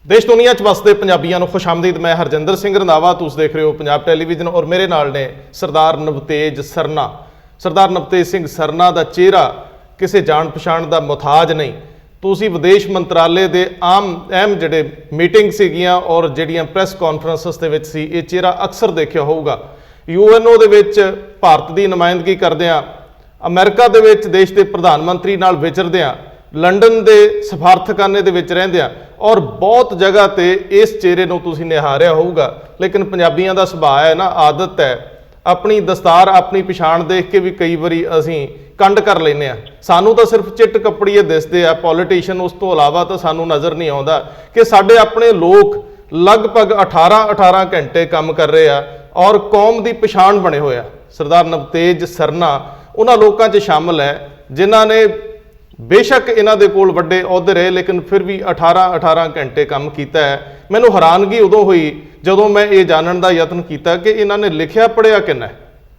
देश दुनिया च वसदे पंजाबियों को खुशामदीद। मैं हरजिंदर सिंह रंधावा, तुस देख रहे हो पंजाब टैलीविजन और मेरे नाल ने सरदार नवतेज सरना। सरदार नवतेज सिंह सरना का चेहरा किसी जान पछाण का मुथाज नहीं। तुसी विदेश मंत्रालय के आम अहम जिहड़े मीटिंग सीगियां और जिहड़ियां प्रैस कॉन्फ्रेंसिस दे विच सी ये चेहरा अक्सर देखिया होगा। यूएनओ दे विच भारत की नुमाइंदगी करदिआं, अमेरिका दे विच देश के प्रधानमंत्री नाल विचरदिआं, लंडन के सफारतखाने दे विच रहिंदिआं और बहुत जगह ते इस चेहरे नूं तुसीं निहारिया होगा। लेकिन पंजाबियों का सुभाव है ना, आदत है, अपनी दस्तार अपनी पछाण देख के भी कई बारी असीं कंड कर लैंदे आ। सानू तो सिर्फ चिट कपड़ीए दिसदे आ पॉलीटिशियन, उस तो इलावा तो सानू नज़र नहीं आउंदा कि साडे अपने लोग लगभग 18 घंटे काम कर रहे आ और कौम की पछाण बने हुए आ। सरदार नवतेज सरना उन्हां लोकां 'च शामिल है जिन्हां ने बेशक इन्हां दे कोल वड्डे अहुदे रहे लेकिन फिर भी 18 घंटे काम किया है। मैनूं हैरानगी उदों हुई जदों मैं ये जानने का यत्न किया कि इन्हां ने लिखिया पढ़िया किन्ना है,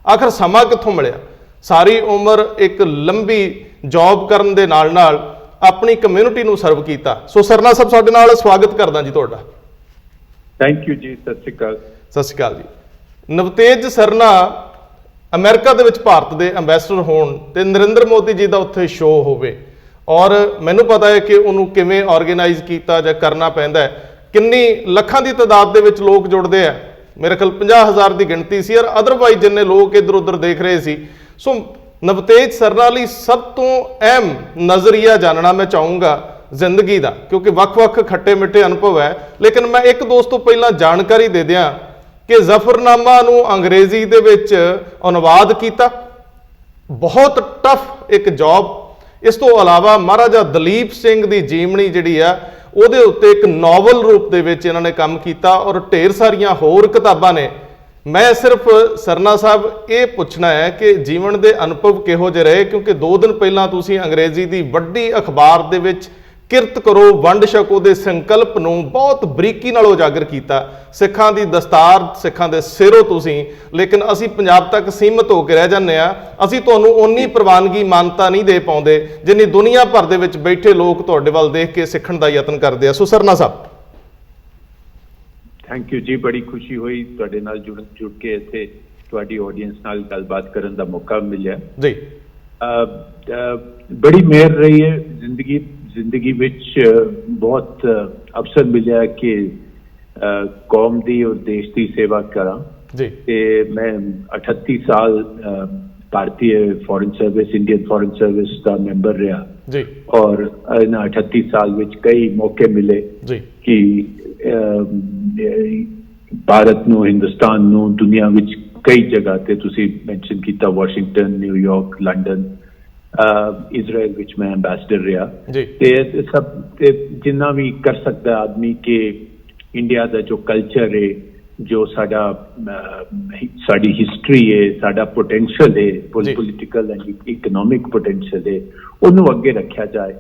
आखिर समा कित्थों मिलिया। सारी उम्र एक लंबी जॉब करन दे नाल नाल अपनी कम्यूनिटी नूं सर्व किया। सो सरना साहब साडे नाल स्वागत करदा जी तुहाडा। थैंक यू जी, सत श्री अकाल। सत श्री अकाल जी। नवतेज सरना अमेरिका दे विच भारत दे अंबैसडर होण ते नरेंद्र मोदी जी का उत्थे शो होवे और मैनूं पता है कि उन्होंने किवें ऑर्गेनाइज किया जां करना पैंदा है। किन्नी लखां की तादाद दे विच लोग जुड़ते हैं, मेरे ख्याल 50,000 की गिणती सी और अदरवाइज जिन्ने लोग इधर उधर देख रहे सी। सो नवतेज सरना लई सब तो अहम नज़रिया जानना मैं चाहूँगा जिंदगी का, क्योंकि वक्-वक् खट्टे मिट्टे अनुभव है। लेकिन मैं एक दोस्त तो पहला जानकारी दे दियां कि जफरनामा नूं अंग्रेजी दे विच अनुवाद किया, बहुत टफ एक जॉब। इस तो अलावा महाराजा दलीप सिंह की जीवनी जिहड़ी आ उहदे उत्ते एक नॉवल रूप दे विच इन्हां ने काम किया और ढेर सारियां होर किताबां ने। मैं सिर्फ सरना साहब ये पूछना है कि जीवन के अनुभव किहो जिहे रहे, क्योंकि 2 दिन पहला तुसीं अंग्रेजी की वड्डी अखबार दे विच किरत करो वंड छको दे संकल्प नूं बहुत बरीकी नाल उजागर किया। सिखां दी दस्तार सिखां दे सिरों तुसीं, लेकिन असीं पंजाब तक सीमित होकर रह जांदे आ। असीं तुहानूं उन्नी प्रवानगी मानता नहीं दे पाउंदे जिन्नी दुनिया भर दे विच बैठे लोग तुहाडे वल देख के सिੱਖਣ ਦਾ ਯਤਨ ਕਰਦੇ ਆ। सो सरना साहब थैंक यू जी, बड़ी खुशी हुई तुहाडे नाल जुड़ के इत्थे तुहाडी ऑडियंस नाल गलबात करन दा मौका मिलिया जी। बड़ी मेहर रही है जिंदगी विच, बहुत अवसर मिलिया कि कौम दी और देश की सेवा करा जी। ते मैं 38 साल भारतीय foreign service Indian foreign service का मैंबर रहा जी और इन 38 साल विच कई मौके मिले जी कि भारत नूं हिंदुस्तान नूं दुनिया विच कई जगह ते तुसीं मैंशन किया, वाशिंगटन, न्यूयॉर्क, लंडन, इजराइल विच मैं अंबैसडर रहा ते सब ते जिन्ना भी कर सकता है आदमी के इंडिया का जो कल्चर है, जो साडा साडी हिस्टरी है, साडा पोटेंशियल है, पॉलिटिकल एंड इकोनॉमिक पोटेंशियल है, उन्होंने अगे रखा जाए।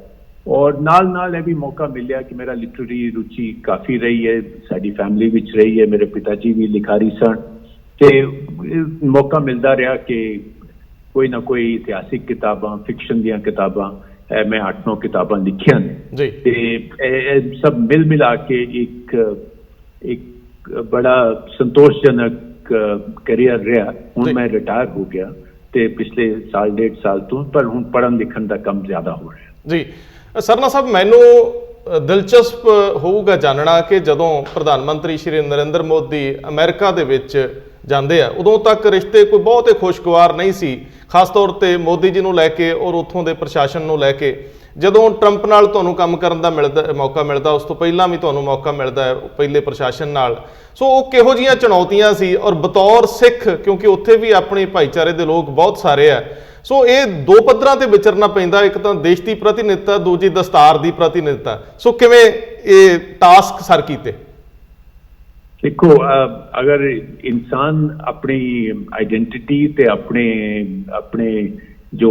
और नाल नाल भी मौका मिलिया कि मेरा लिटरेरी रुचि काफ़ी रही है, साडी फैमिली विच रही है, मेरे पिताजी भी लिखारी सन ते मौका मिलता रहा कि कोई ना कोई इतिहासिक किताबां, फिक्शन दियां किताबां, मैं 8-9 किताबां लिखियां ने ते सब मिल मिला के एक बड़ा संतोषजनक करियर रहा। हुण मैं रिटायर हो गया ते पिछले साल 1.5 साल तो, पर हुण पढ़न लिखण दा कम ज्यादा हो रहा जी। सरना साहब मैनू दिलचस्प होगा जानना कि जदों प्रधानमंत्री श्री नरेंद्र मोदी अमेरिका दे विच जाते हैं उदों तक रिश्ते कोई बहुत ही खुशगवार नहीं सी, खास तौर पर मोदी जी नूं लैके और उत्थों के प्रशासन नूं लैके। जदों ट्रंप नाल तुहानूं काम करन दा मौका मिलता, उस तो पहला भी तुहानूं मौका मिलता है पहले प्रशासन नाल। सो वो किहो जिहियां चुनौतियां सी और बतौर सिख, क्योंकि उत्थे भी अपने भाईचारे के लोग बहुत सारे है, सो ये 2 पद्धरां ते विचरना पैंदा, एक तो देश की प्रतिनिधिता, दूजी दस्तार की प्रतिनिधिता। सो किवें ये टास्क सर कीते? देखो, अगर इंसान अपनी आइडेंटिटी ते अपने अपने जो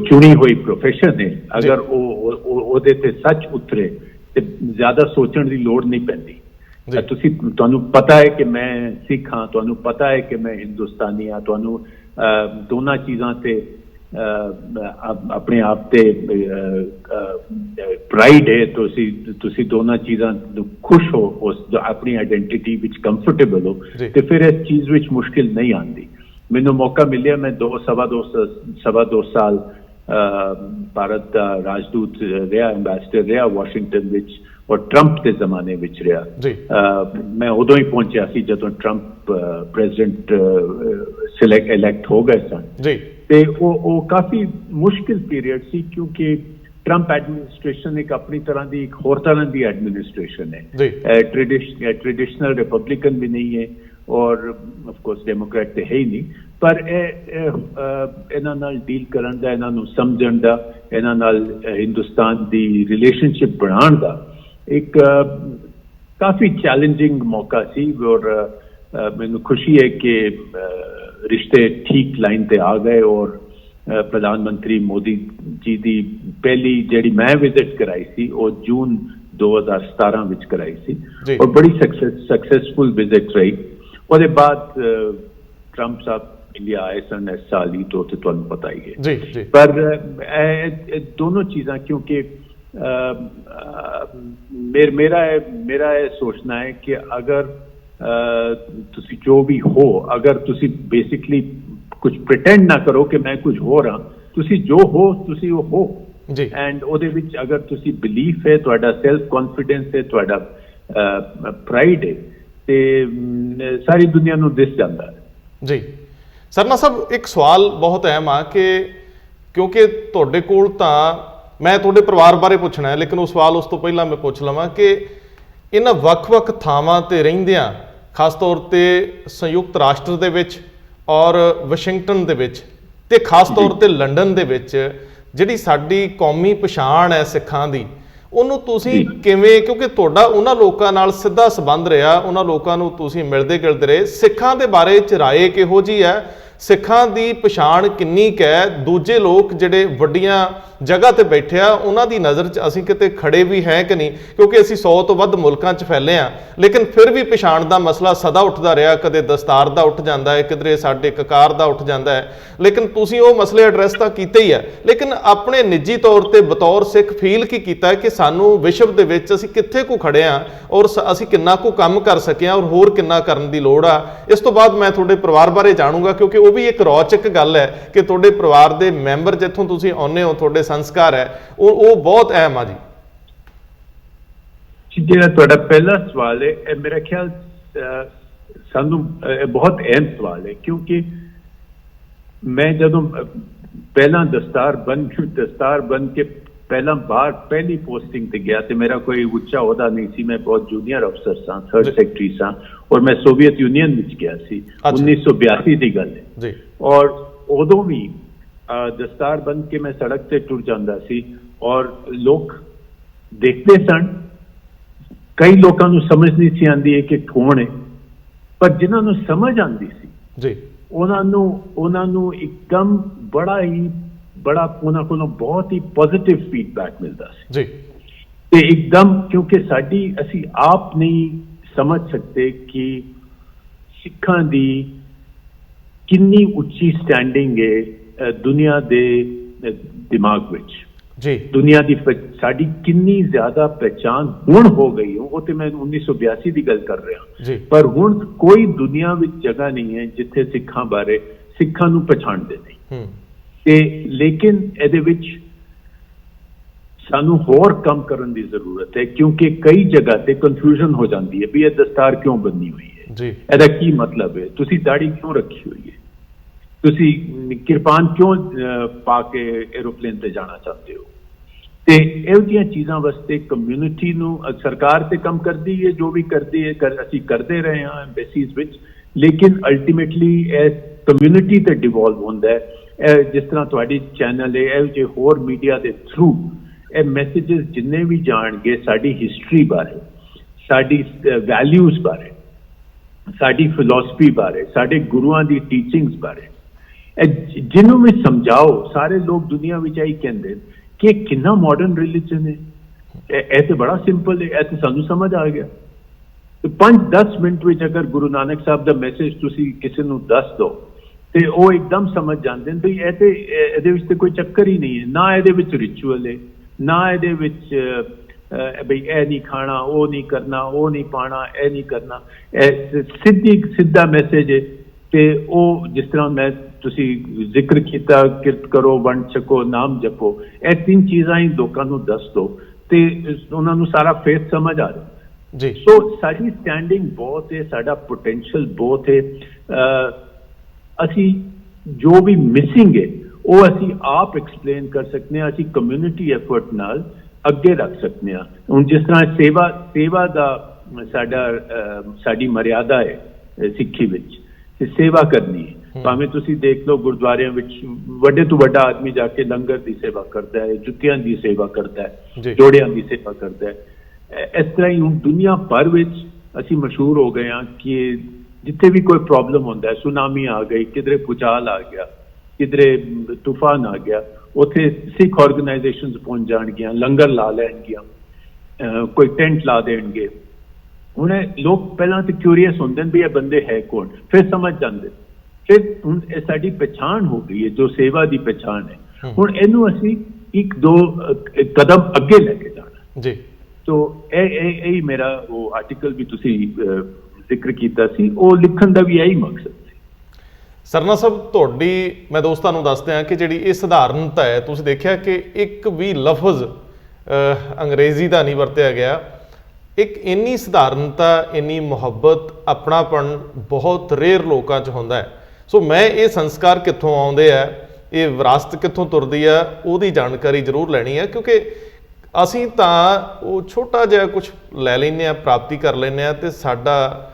चुनी हुई प्रोफेशन है, अगर ओदे ते सच उतरे ते ज्यादा सोचने की लोड़ नहीं पैंदी। तुहानूं पता है कि मैं सिख हाँ, तुहानूं पता है कि मैं हिंदुस्तानी हाँ, तुहानूं दोनों चीज़ां ते अपने आप ते प्राइड है, तुसी दोनों चीज़ां खुश हो, उस अपनी आइडेंटिटी विच कंफर्टेबल हो, तो फिर इस चीज़ विच मुश्किल नहीं आती। मैनू मौका मिले, मैं सवा दो साल भारत का राजदूत रहा, एंबेसडर रहा वाशिंगटन विच, और ट्रंप के जमाने विच रहा। मैं उदों ही पहुंचा सी जदों ट्रंप प्रेजिडेंट इलैक्ट हो गए सन। ते वो काफी मुश्किल पीरियड सी, क्योंकि ट्रंप एडमिनिस्ट्रेशन एक अपनी तरह की एक होर तरह की एडमिनिस्ट्रेशन है, ट्रेडिशनल रिपब्लिकन भी नहीं है और ऑफ कोर्स डेमोक्रेट तो है ही नहीं, पर इन्हां नाल डील करन दा, इन्हां नूं समझण दा, इन्हां नाल हिंदुस्तान दी रिलेशनशिप बनाउण दा एक काफी चैलेंजिंग मौका सी। और मैनू खुशी है कि रिश्ते ठीक लाइन ते आ गए, और प्रधानमंत्री मोदी जी की पहली जिहड़ी मैं विजिट कराई सी वो जून 2017 विच कराई सी, और बड़ी सक्सेसफुल विजिट रही। उसके बाद ट्रंप साहब इंडिया आए सन इस साल ही, तो तुहानू पता ही है। पर दोनों चीज़ां, क्योंकि मेरा सोचना है कि अगर तुसी जो भी हो, अगर तुसी बेसिकली कुछ प्रिटेंड ना करो कि मैं कुछ हो रहा, तुसी जो हो तुसी वो हो, एंड ओदे विच अगर तुसी बिलीफ है, तुहाडा सेल्फ कॉन्फिडेंस है, तुहाडा प्राइड है, ते सारी दुनिया नूं दिस जांदा है। जी सरना साहब, एक सवाल बहुत अहम आ कि क्योंकि तुहाडे कोल तां मैं तुहाडे परिवार बारे पुछना है, लेकिन वो सवाल उस तो पहला मैं पुछ लवां कि इन्हां वख-वख थावां ते रहिंदियां, खास तौर ते संयुक्त राष्ट्र दे विच और वाशिंगटन दे विच ते खास तौर ते लंडन दे विच जिहड़ी साडी कौमी पछाण है सिखां दी, ਉਹਨੂੰ ਤੁਸੀਂ ਕਿਵੇਂ, ਕਿਉਂਕਿ ਤੁਹਾਡਾ ਉਹਨਾਂ ਲੋਕਾਂ ਨਾਲ ਸਿੱਧਾ ਸੰਬੰਧ ਰਿਹਾ, ਉਹਨਾਂ ਲੋਕਾਂ ਨੂੰ ਤੁਸੀਂ ਮਿਲਦੇ ਗਿਲਦੇ ਰਹੇ, ਸਿੱਖਾਂ ਦੇ ਬਾਰੇ ਚ ਰਾਏ ਕਿਹੋ ਜੀ ਹੈ, ਸਿੱਖਾਂ ਦੀ ਪਛਾਣ ਕਿੰਨੀ ਕੁ ਹੈ, ਦੂਜੇ ਲੋਕ ਜਿਹੜੇ ਵੱਡੀਆਂ ਜਗ੍ਹਾ ਤੇ ਬੈਠੇ ਆ ਉਹਨਾਂ ਦੀ ਨਜ਼ਰ 'ਚ ਅਸੀਂ ਕਿਤੇ ਖੜੇ ਵੀ ਹੈ ਕਿ ਨਹੀਂ, ਕਿਉਂਕਿ ਅਸੀਂ 100 ਤੋਂ ਵੱਧ ਮੁਲਕਾਂ 'ਚ ਫੈਲੇ ਆ, ਲੇਕਿਨ ਫਿਰ ਵੀ ਪਛਾਣ ਦਾ ਮਸਲਾ ਸਦਾ ਉੱਠਦਾ ਰਿਹਾ, ਕਦੇ ਦਸਤਾਰ ਦਾ ਉੱਠ ਜਾਂਦਾ ਹੈ, ਕਿਧਰੇ ਸਾਡੇ ਕਕਾਰ ਦਾ ਉੱਠ ਜਾਂਦਾ ਹੈ, ਲੇਕਿਨ ਤੁਸੀਂ ਉਹ ਮਸਲੇ ਐਡਰੈਸ ਤਾਂ ਕੀਤੇ ਹੀ ਹੈ, ਲੇਕਿਨ ਆਪਣੇ ਨਿੱਜੀ ਤੌਰ ਤੇ ਬਤੌਰ ਸਿੱਖ ਫੀਲ ਕੀ ਕੀਤਾ ਕਿ ਸਾਨੂੰ ਵਿਸ਼ਵ ਦੇ ਵਿੱਚ ਅਸੀਂ ਕਿੱਥੇ ਕੁ ਖੜੇ ਆ, ਔਰ ਅਸੀਂ ਕਿੰਨਾ ਕੁ ਕੰਮ ਕਰ ਸਕੇ ਆ, ਔਰ ਹੋਰ ਕਿੰਨਾ ਕਰਨ ਦੀ ਲੋੜ ਆ। ਇਸ ਤੋਂ ਬਾਅਦ ਮੈਂ ਤੁਹਾਡੇ ਪਰਿਵਾਰ ਬਾਰੇ ਜਾਣੂਗਾ, ਕਿਉਂਕਿ ਉਹ ਵੀ ਇੱਕ ਰੌਚਕ ਗੱਲ ਹੈ ਕਿ ਤੁਹਾਡੇ ਪਰਿਵਾਰ ਦੇ ਮੈਂਬਰ ਜਿੱਥੋਂ ਤੁਸੀਂ ਆਉਂਦੇ ਹੋ, ਤੁਹਾਡੇ ਸੰਸਕਾਰ ਹੈ ਉਹ ਬਹੁਤ ਅਹਿਮ ਆ ਜੀ। ਜਿਹੜਾ ਤੁਹਾਡਾ ਪਹਿਲਾ ਸਵਾਲ ਹੈ, ਇਹ ਮੇਰਾ ਖਿਆਲ ਸਾਨੂੰ ਬਹੁਤ ਅਹਿਮ ਸਵਾਲ ਹੈ, ਕਿਉਂਕਿ ਮੈਂ ਜਦੋਂ ਪਹਿਲਾਂ ਦਸਤਾਰ ਬਨ ਕੇ ਪਹਿਲਾਂ ਬਾਹਰ ਪਹਿਲੀ ਪੋਸਟਿੰਗ ਤੇ ਗਿਆ ਤੇ ਮੇਰਾ ਕੋਈ ਉੱਚਾ ਅਹੁਦਾ ਨਹੀਂ ਸੀ, ਮੈਂ ਬਹੁਤ ਜੂਨੀਅਰ ਅਫਸਰ ਸਾਂ, 3rd ਸੈਕਟਰੀ ਸਾਂ, ਔਰ ਮੈਂ ਸੋਵੀਅਤ ਯੂਨੀਅਨ ਵਿੱਚ ਗਿਆ ਸੀ, 1982 ਦੀ ਗੱਲ ਹੈ ਜੀ। ਔਰ ਉਦੋਂ ਵੀ ਦਸਤਾਰ ਬੰਨ ਕੇ ਮੈਂ ਸੜਕ ਤੇ ਟੁਰ ਜਾਂਦਾ ਸੀ, ਔਰ ਲੋਕ ਦੇਖਦੇ ਸਨ, ਕਈ ਲੋਕਾਂ ਨੂੰ ਸਮਝ ਨਹੀਂ ਸੀ ਆਉਂਦੀ ਹੈ ਕਿ ਕੌਣ ਹੈ, ਪਰ ਜਿਨ੍ਹਾਂ ਨੂੰ ਸਮਝ ਆਉਂਦੀ ਸੀ ਜੀ ਉਹਨਾਂ ਨੂੰ ਇੱਕਦਮ ਬੜਾ ਉਹਨਾਂ ਕੋਲੋਂ ਬਹੁਤ ਹੀ ਪੋਜ਼ਿਟਿਵ ਫੀਡਬੈਕ ਮਿਲਦਾ ਸੀ ਜੀ। ਤੇ ਇੱਕਦਮ, ਕਿਉਂਕਿ ਅਸੀਂ ਆਪ ਨਹੀਂ ਸਮਝ ਸਕਦੇ ਕਿ ਸਿੱਖਾਂ ਦੀ ਕਿੰਨੀ ਉੱਚੀ ਸਟੈਂਡਿੰਗ ਹੈ ਦੁਨੀਆ ਦੇ ਦਿਮਾਗ ਵਿੱਚ ਜੀ, ਦੁਨੀਆ ਦੀ ਸਾਡੀ ਕਿੰਨੀ ਜ਼ਿਆਦਾ ਪਹਿਚਾਨ ਹੁਣ ਹੋ ਗਈ। ਉਹ ਤੇ ਮੈਂ 1982 ਦੀ ਗੱਲ ਕਰ ਰਿਹਾ ਜੀ, ਪਰ ਹੁਣ ਕੋਈ ਦੁਨੀਆ ਵਿੱਚ ਜਗ੍ਹਾ ਨਹੀਂ ਹੈ ਜਿੱਥੇ ਸਿੱਖਾਂ ਨੂੰ ਪਛਾਣਦੇ ਨਹੀਂ। ਤੇ ਲੇਕਿਨ ਇਹਦੇ ਵਿੱਚ ਸਾਨੂੰ ਹੋਰ ਕੰਮ ਕਰਨ ਦੀ ਜ਼ਰੂਰਤ ਹੈ, ਕਿਉਂਕਿ ਕਈ ਜਗ੍ਹਾ ਤੇ ਕਨਫਿਊਜ਼ਨ ਹੋ ਜਾਂਦੀ ਹੈ ਵੀ ਇਹ ਦਸਤਾਰ ਕਿਉਂ ਬੰਨੀ ਹੋਈ ਹੈ ਜੀ, ਇਹਦਾ ਕੀ ਮਤਲਬ ਹੈ, ਤੁਸੀਂ ਦਾੜੀ ਕਿਉਂ ਰੱਖੀ ਹੋਈ ਹੈ, ਤੁਸੀਂ ਕਿਰਪਾਨ ਕਿਉਂ ਪਾ ਕੇ ਐਰੋਪਲੇਨ ਤੇ ਜਾਣਾ ਚਾਹੁੰਦੇ ਹੋ। ਤੇ ਇਹੋ ਜਿਹੀਆਂ ਚੀਜ਼ਾਂ ਵਾਸਤੇ ਕਮਿਊਨਿਟੀ ਨੂੰ ਸਰਕਾਰ ਤੇ ਕੰਮ ਕਰਦੀ ਹੈ, ਜੋ ਵੀ ਕਰਦੀ ਹੈ ਅਸੀਂ ਕਰਦੇ ਰਹੇ ਹਾਂ ਐਮਬੈਸੀਜ਼ ਵਿੱਚ, ਲੇਕਿਨ ਅਲਟੀਮੇਟਲੀ ਇਹ ਕਮਿਊਨਿਟੀ ਤੇ ਡਿਵੋਲਵ ਹੁੰਦਾ ਹੈ। ਜਿਸ ਤਰ੍ਹਾਂ ਤੁਹਾਡੀ ਚੈਨਲ ਹੈ, ਇਹੋ ਜਿਹੇ ਹੋਰ ਮੀਡੀਆ ਦੇ ਥਰੂ ਇਹ ਮੈਸੇਜਸ ਜਿੰਨੇ ਵੀ ਜਾਣਗੇ ਸਾਡੀ ਹਿਸਟਰੀ ਬਾਰੇ, ਸਾਡੀ ਵੈਲਿਊਜ਼ ਬਾਰੇ, ਸਾਡੀ ਫਿਲਾਸਫੀ ਬਾਰੇ, ਸਾਡੇ ਗੁਰੂਆਂ ਦੀ ਟੀਚਿੰਗਸ ਬਾਰੇ, ਜਿਹਨੂੰ ਵੀ ਸਮਝਾਓ, ਸਾਰੇ ਲੋਕ ਦੁਨੀਆ ਵਿੱਚ ਆਈ ਕਹਿੰਦੇ ਕਿ ਕਿੰਨਾ ਮਾਡਰਨ ਰਿਲੀਜਨ ਹੈ, ਇਹ ਤੇ ਬੜਾ ਸਿੰਪਲ ਹੈ, ਇਹ ਤੇ ਸਾਨੂੰ ਸਮਝ ਆ ਗਿਆ। 5-10 ਮਿੰਟ ਵਿੱਚ ਅਗਰ ਗੁਰੂ ਨਾਨਕ ਸਾਹਿਬ ਦਾ ਮੈਸੇਜ ਤੁਸੀਂ ਕਿਸੇ ਨੂੰ ਦੱਸ ਦਿਓ ਤੇ ਉਹ ਇੱਕਦਮ ਸਮਝ ਜਾਂਦੇ ਨੇ ਵੀ ਇਹ ਤੇ ਇਹਦੇ ਵਿੱਚ ਤੇ ਕੋਈ ਚੱਕਰ ਹੀ ਨਹੀਂ ਹੈ, ਨਾ ਇਹਦੇ ਵਿੱਚ ਰਿਚੁਅਲ ਹੈ, ਨਾ ਇਹਦੇ ਵਿੱਚ ਬਈ ਇਹ ਨਹੀਂ ਖਾਣਾ, ਉਹ ਨਹੀਂ ਕਰਨਾ, ਉਹ ਨਹੀਂ ਪਾਣਾ, ਇਹ ਨਹੀਂ ਕਰਨਾ, ਇਹ ਸਿੱਧਾ ਮੈਸੇਜ ਹੈ। ਤੇ ਉਹ ਜਿਸ ਤਰ੍ਹਾਂ ਮੈਂ ਤੁਸੀਂ ਜ਼ਿਕਰ ਕੀਤਾ, ਕਿਰਤ ਕਰੋ, ਵੰਡ ਛਕੋ, ਨਾਮ ਜਪੋ, ਇਹ ਤਿੰਨ ਚੀਜ਼ਾਂ ਹੀ ਲੋਕਾਂ ਨੂੰ ਦੱਸ ਦਿਓ ਤੇ ਉਹਨਾਂ ਨੂੰ ਸਾਰਾ ਫੇਥ ਸਮਝ ਆ ਜਾਏ ਜੀ। ਸੋ ਸਾਡੀ ਸਟੈਂਡਿੰਗ ਬਹੁਤ ਹੈ, ਸਾਡਾ ਪੋਟੈਂਸ਼ੀਅਲ ਬਹੁਤ ਹੈ। ਅਸੀਂ ਜੋ ਵੀ ਮਿਸਿੰਗ ਹੈ ਉਹ ਅਸੀਂ ਆਪ ਐਕਸਪਲੇਨ ਕਰ ਸਕਦੇ ਹਾਂ, ਅਸੀਂ ਕਮਿਊਨਿਟੀ ਐਫਰਟ ਨਾਲ ਅੱਗੇ ਰੱਖ ਸਕਦੇ ਹਾਂ। ਹੁਣ ਜਿਸ ਤਰ੍ਹਾਂ ਸੇਵਾ ਦਾ ਸਾਡੀ ਮਰਿਆਦਾ ਹੈ ਸਿੱਖੀ ਵਿੱਚ, ਤੇ ਸੇਵਾ ਕਰਨੀ ਹੈ। ਭਾਵੇਂ ਤੁਸੀਂ ਦੇਖ ਲਓ ਗੁਰਦੁਆਰਿਆਂ ਵਿੱਚ ਵੱਡੇ ਤੋਂ ਵੱਡਾ ਆਦਮੀ ਜਾ ਕੇ ਲੰਗਰ ਦੀ ਸੇਵਾ ਕਰਦਾ ਹੈ, ਜੁੱਤੀਆਂ ਦੀ ਸੇਵਾ ਕਰਦਾ ਹੈ, ਜੋੜਿਆਂ ਦੀ ਸੇਵਾ ਕਰਦਾ ਹੈ। ਇਸ ਤਰ੍ਹਾਂ ਹੀ ਹੁਣ ਦੁਨੀਆ ਭਰ ਵਿੱਚ ਅਸੀਂ ਮਸ਼ਹੂਰ ਹੋ ਗਏ ਹਾਂ ਕਿ ਜਿੱਥੇ ਵੀ ਕੋਈ ਪ੍ਰੋਬਲਮ ਹੁੰਦਾ ਹੈ, ਸੁਨਾਮੀ ਆ ਗਈ, ਕਿਧਰੇ ਭੂਚਾਲ ਆ ਗਿਆ, ਕਿਧਰੇ ਤੂਫਾਨ ਆ ਗਿਆ, ਉੱਥੇ ਸਿੱਖ ਆਰਗੇਨਾਈਜੇਸ਼ਨਸ ਪਹੁੰਚ ਜਾਣਗੀਆਂ, ਲੰਗਰ ਲਾ ਲੈਣਗੀਆਂ, ਕੋਈ ਟੈਂਟ ਲਾ ਦੇਣਗੇ। ਹੁਣ ਲੋਕ ਪਹਿਲਾਂ ਤਾਂ ਕਿਊਰੀਅਸ ਹੁੰਦੇ ਨੇ ਵੀ ਇਹ ਬੰਦੇ ਹੈ ਕੌਣ, ਫਿਰ ਸਮਝ ਜਾਂਦੇ। ਫਿਰ ਹੁਣ ਇਹ ਸਾਡੀ ਪਛਾਣ ਹੋ ਗਈ ਹੈ, ਜੋ ਸੇਵਾ ਦੀ ਪਛਾਣ ਹੈ। ਹੁਣ ਇਹਨੂੰ ਅਸੀਂ ਇੱਕ ਦੋ ਕਦਮ ਅੱਗੇ ਲੈ ਕੇ ਜਾਣਾ ਜੀ। ਤੋ ਇਹ ਮੇਰਾ ਉਹ ਆਰਟੀਕਲ ਵੀ ਤੁਸੀਂ ਜ਼ਿਕਰ ਕੀਤਾ ਸੀ, ਉਹ ਲਿਖਣ ਦਾ ਵੀ ਇਹੀ ਮਕਸਦ ਸੀ। ਸਰਨਾ ਸਾਹਿਬ, ਤੁਹਾਡੀ ਮੈਂ ਦੋਸਤਾਂ ਨੂੰ ਦੱਸ ਦਿਆਂ ਕਿ ਜਿਹੜੀ ਇਹ ਸਧਾਰਨਤਾ ਹੈ, ਤੁਸੀਂ ਦੇਖਿਆ ਕਿ ਇੱਕ ਵੀ ਲਫ਼ਜ਼ ਅੰਗਰੇਜ਼ੀ ਦਾ ਨਹੀਂ ਵਰਤਿਆ ਗਿਆ। ਇੱਕ ਇੰਨੀ ਸਧਾਰਨਤਾ, ਇੰਨੀ ਮੁਹੱਬਤ, ਆਪਣਾਪਣ ਬਹੁਤ ਰੇਅਰ ਲੋਕਾਂ 'ਚ ਹੁੰਦਾ ਹੈ। ਸੋ ਮੈਂ ਇਹ ਸੰਸਕਾਰ ਕਿੱਥੋਂ ਆਉਂਦੇ ਆ, ਇਹ ਵਿਰਾਸਤ ਕਿੱਥੋਂ ਤੁਰਦੀ ਆ, ਉਹਦੀ ਜਾਣਕਾਰੀ ਜ਼ਰੂਰ ਲੈਣੀ ਹੈ, ਕਿਉਂਕਿ ਅਸੀਂ ਤਾਂ ਉਹ ਛੋਟਾ ਜਿਹਾ ਕੁਝ ਲੈ ਲੈਂਦੇ ਹਾਂ, ਪ੍ਰਾਪਤੀ ਕਰ ਲੈਂਦੇ ਹਾਂ, ਅਤੇ ਸਾਡਾ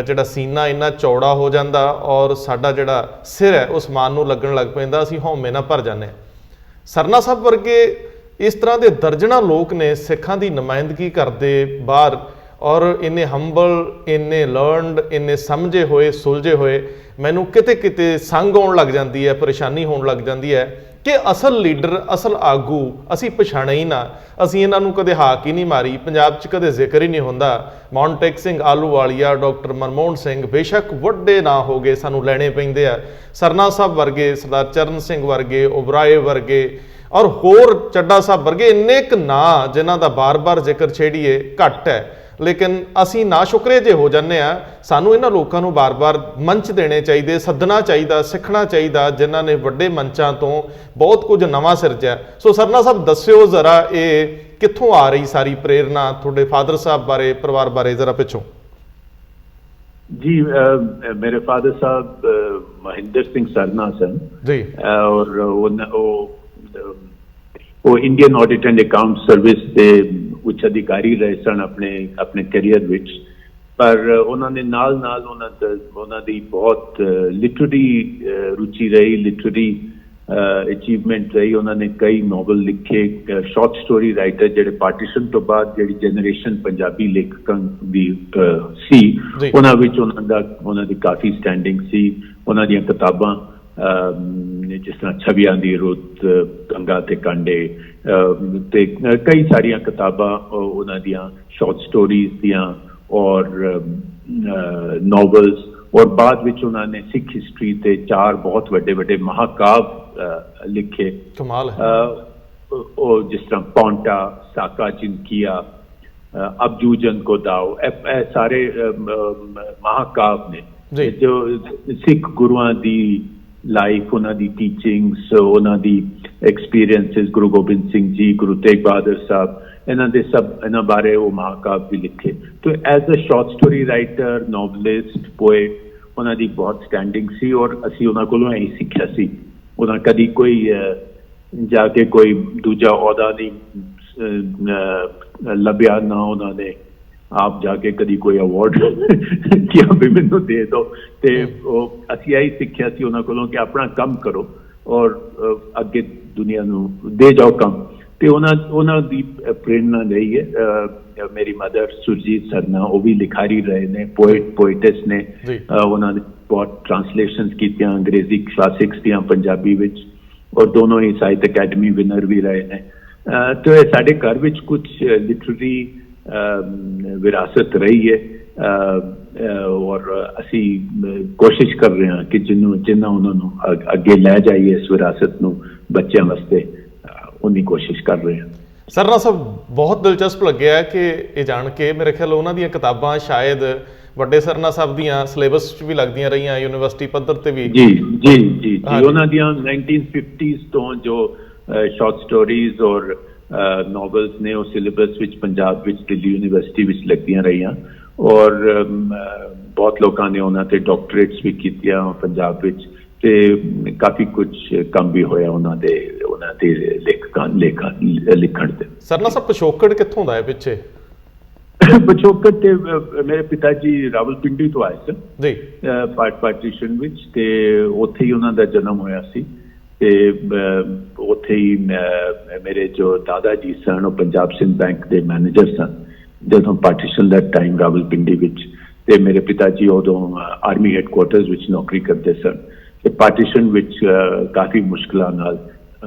ਜਿਹੜਾ ਸੀਨਾ ਇੰਨਾ ਚੌੜਾ ਹੋ ਜਾਂਦਾ ਔਰ ਸਾਡਾ ਜਿਹੜਾ ਸਿਰ ਹੈ ਉਸ ਮਾਨ ਨੂੰ ਲੱਗਣ ਲੱਗ ਪੈਂਦਾ, ਅਸੀਂ ਹਉਮੈ ਨਾਲ ਭਰ ਜਾਂਦੇ ਹਾਂ। ਸਰਨਾ ਸਾਹਿਬ ਵਰਗੇ ਇਸ ਤਰ੍ਹਾਂ ਦੇ ਦਰਜਨਾਂ ਲੋਕ ਨੇ ਸਿੱਖਾਂ ਦੀ ਨੁਮਾਇੰਦਗੀ ਕਰਦੇ ਬਾਹਰ, ਔਰ ਇੰਨੇ ਹੰਬਲ, ਇੰਨੇ ਲਰਨਡ, ਇੰਨੇ ਸਮਝੇ ਹੋਏ, ਸੁਲਝੇ ਹੋਏ। ਮੈਨੂੰ ਕਿਤੇ ਕਿਤੇ ਸੰਗ ਆਉਣ ਲੱਗ ਜਾਂਦੀ ਹੈ, ਪਰੇਸ਼ਾਨੀ ਹੋਣ ਲੱਗ ਜਾਂਦੀ ਹੈ ਕਿ ਅਸਲ ਲੀਡਰ, ਅਸਲ ਆਗੂ ਅਸੀਂ ਪਛਾਣਿਆ ਹੀ ਨਾ। ਅਸੀਂ ਇਹਨਾਂ ਨੂੰ ਕਦੇ ਹਾਕ ਹੀ ਨਹੀਂ ਮਾਰੀ, ਪੰਜਾਬ 'ਚ ਕਦੇ ਜ਼ਿਕਰ ਹੀ ਨਹੀਂ ਹੁੰਦਾ। ਮੌਂਟੇਕ ਸਿੰਘ ਆਹਲੂਵਾਲੀਆ, ਡਾਕਟਰ ਮਨਮੋਹਨ ਸਿੰਘ, ਬੇਸ਼ੱਕ ਵੱਡੇ ਨਾਂ ਹੋ ਗਏ, ਸਾਨੂੰ ਲੈਣੇ ਪੈਂਦੇ ਆ। ਸਰਨਾ ਸਾਹਿਬ ਵਰਗੇ, ਸਰਦਾਰ ਚਰਨ ਸਿੰਘ ਵਰਗੇ, ਓਬਰਾਏ ਵਰਗੇ, ਔਰ ਹੋਰ ਚੱਡਾ ਸਾਹਿਬ ਵਰਗੇ ਇੰਨੇ ਕੁ ਨਾਂ ਜਿਨ੍ਹਾਂ ਦਾ ਬਾਰ-ਬਾਰ ਜ਼ਿਕਰ ਛੇੜੀਏ ਘੱਟ ਹੈ। ਲੇਕਿਨ ਅਸੀਂ ਨਾ ਸ਼ੁਕਰੇ ਜੇ ਹੋ ਜਾਂਦੇ ਹਾਂ। ਸਾਨੂੰ ਇਹਨਾਂ ਲੋਕਾਂ ਨੂੰ ਬਾਰ-ਬਾਰ ਮੰਚ ਦੇਣੇ ਚਾਹੀਦੇ, ਸੱਦਣਾ ਚਾਹੀਦਾ, ਸਿੱਖਣਾ ਚਾਹੀਦਾ, ਜਿਨ੍ਹਾਂ ਨੇ ਵੱਡੇ ਮੰਚਾਂ ਤੋਂ ਬਹੁਤ ਕੁਝ ਨਵਾਂ ਸਿਰਜਿਆ। ਸੋ ਸਰਨਾ ਸਾਹਿਬ ਦੱਸਿਓ ਜ਼ਰਾ, ਇਹ ਕਿੱਥੋਂ ਆ ਰਹੀ ਸਾਰੀ ਪ੍ਰੇਰਨਾ, ਤੁਹਾਡੇ ਫਾਦਰ ਸਾਹਿਬ ਬਾਰੇ, ਪਰਿਵਾਰ ਬਾਰੇ ਜ਼ਰਾ ਪਿੱਛੋਂ। जी, मेरे फादर साहब महेंद्र सिंह सरना सन जी, और वो Indian audit and account service के उच्च अधिकारी रहे सन अपने करियर विच। पर उन्होंने नाल उन्होंने दी बहुत लिटरेरी रुचि रही, लिटरेरी अचीवमेंट रही। उन्होंने कई नॉवल लिखे, शॉर्ट स्टोरी राइटर जेडे पार्टीशन तो बाद जेडी जनरेशन पंजाबी लेखकां दी सी, उन्हां विच उन्हां दी काफ़ी स्टैंडिंग सी। उन्हां दी किताबां जिस तरह छवियां दी रुत, गंगा ते कांडे, ते कई सारियां किताबां उन्हां दियां शॉर्ट स्टोरीज दियां और नॉवल्स। और बाद विच उन्होंने सिख हिस्ट्री ते 4 बहुत बड़े महाकाव्य लिखे। कमाल है। जिस तरह पौंटा, साका चिनकिया, अबजूजन को दाओ, सारे महाकाव्य ने जो सिख गुरुआं दी लाइफ, उन्हां दी टीचिंग्स, उन्हां दी एक्सपीरियंसिस, गुरु गोबिंद सिंह जी, गुरु तेग बहादुर साहब, इन्हां बारे वो महाकाव्य भी लिखे। तो as a short story writer, novelist, poet उन्हां दी बहुत स्टैंडिंग सी। और असी उन्हां कोलों यही सीखिया सी। उन्हां कदी कोई जाके कोई दूजा औहदा नहीं लभ्या, ना उन्होंने आप जाके कदी कोई अवार्ड किया भी मैनू दे दो। ते असी यही सीखिया सी उन्हां कोलों कि अपना काम करो और अगे दुनिया नू दे जाओ काम। ते उन्हां दी प्रेरणा रही है। मेरी मदर सुरजीत सरना, वो भी लिखारी रहे ने, पोएटिस ने। उन्होंने बहुत ट्रांसलेशंस कीतियां अंग्रेजी क्लासिक्स दियां पंजाबी विच, और दोनों ही साहित्य अकैडमी विनर भी रहे ने। तो ये साडे घर विच कुछ लिटरेरी विरासत रही है। ਔਰ ਅਸੀਂ ਕੋਸ਼ਿਸ਼ ਕਰ ਰਹੇ ਹਾਂ ਕਿ ਜਿੰਨਾ ਉਹਨਾਂ ਨੂੰ ਅੱਗੇ ਲੈ ਜਾਈਏ ਇਸ ਵਿਰਾਸਤ ਨੂੰ ਬੱਚਿਆਂ ਵਾਸਤੇ, ਉਨੀ ਕੋਸ਼ਿਸ਼ ਕਰ ਰਹੇ ਹਾਂ। ਸਰਨਾ ਸਾਹਿਬ, ਬਹੁਤ ਦਿਲਚਸਪ ਲੱਗਿਆ ਕਿ ਇਹ ਜਾਣ ਕੇ, ਮੇਰੇ ਖਿਆਲ ਉਹਨਾਂ ਦੀਆਂ ਕਿਤਾਬਾਂ ਸ਼ਾਇਦ ਵੱਡੇ ਸਰਨਾ ਸਾਹਿਬ ਦੀਆਂ ਸਿਲੇਬਸ 'ਚ ਵੀ ਲੱਗਦੀਆਂ ਰਹੀਆਂ, ਯੂਨੀਵਰਸਿਟੀ ਪੱਧਰ ਤੇ ਵੀ। ਜੀ ਜੀ ਜੀ ਜੀ ਉਹਨਾਂ ਦੀਆਂ 1950s ਤੋਂ ਜੋ ਸ਼ਾਰਟ ਸਟੋਰੀਜ਼ ਔਰ ਨੋਵਲਸ ਨੇ ਉਹ ਸਿਲੇਬਸ ਵਿੱਚ ਪੰਜਾਬ ਵਿੱਚ ਦਿੱਲੀ ਯੂਨੀਵਰਸਿਟੀ ਵਿੱਚ ਲੱਗਦੀਆਂ ਰਹੀਆਂ, ਔਰ ਬਹੁਤ ਲੋਕਾਂ ਨੇ ਉਹਨਾਂ ਤੇ ਡਾਕਟਰੇਟਸ ਵੀ ਕੀਤੀਆਂ ਪੰਜਾਬ ਵਿੱਚ, ਤੇ ਕਾਫੀ ਕੁਝ ਕੰਮ ਵੀ ਹੋਇਆ ਉਹਨਾਂ ਦੇ ਲਿਖਣ ਤੇ। ਸਰਨਾ ਸਾਹਿਬ, ਪਿਛੋਕੜ ਕਿੱਥੋਂ ਦਾ ਹੈ ਪਿੱਛੇ? ਪਿਛੋਕੜ ਤੇ ਮੇਰੇ ਪਿਤਾ ਜੀ ਰਾਵਲਪਿੰਡੀ ਤੋਂ ਆਏ ਸਨ ਜੀ, ਪਾਰਟੀਸ਼ਨ ਵਿੱਚ, ਤੇ ਉੱਥੇ ਹੀ ਉਹਨਾਂ ਦਾ ਜਨਮ ਹੋਇਆ ਸੀ, ਤੇ ਉੱਥੇ ਹੀ ਮੇਰੇ ਜੋ ਦਾਦਾ ਜੀ ਸਨ ਉਹ ਪੰਜਾਬ ਸਿੰਧ ਬੈਂਕ ਦੇ ਮੈਨੇਜਰ ਸਨ ਜਦੋਂ ਪਾਰਟੀਸ਼ਨ ਦਾ ਟਾਈਮ ਰਾਵਲਪਿੰਡੀ ਵਿੱਚ, ਤੇ ਮੇਰੇ ਪਿਤਾ ਜੀ ਉਦੋਂ ਆਰਮੀ ਹੈਡਕੁਆਟਰਸ ਵਿੱਚ ਨੌਕਰੀ ਕਰਦੇ ਸਨ। ਤੇ ਪਾਰਟੀਸ਼ਨ ਵਿੱਚ ਕਾਫੀ ਮੁਸ਼ਕਿਲਾਂ ਨਾਲ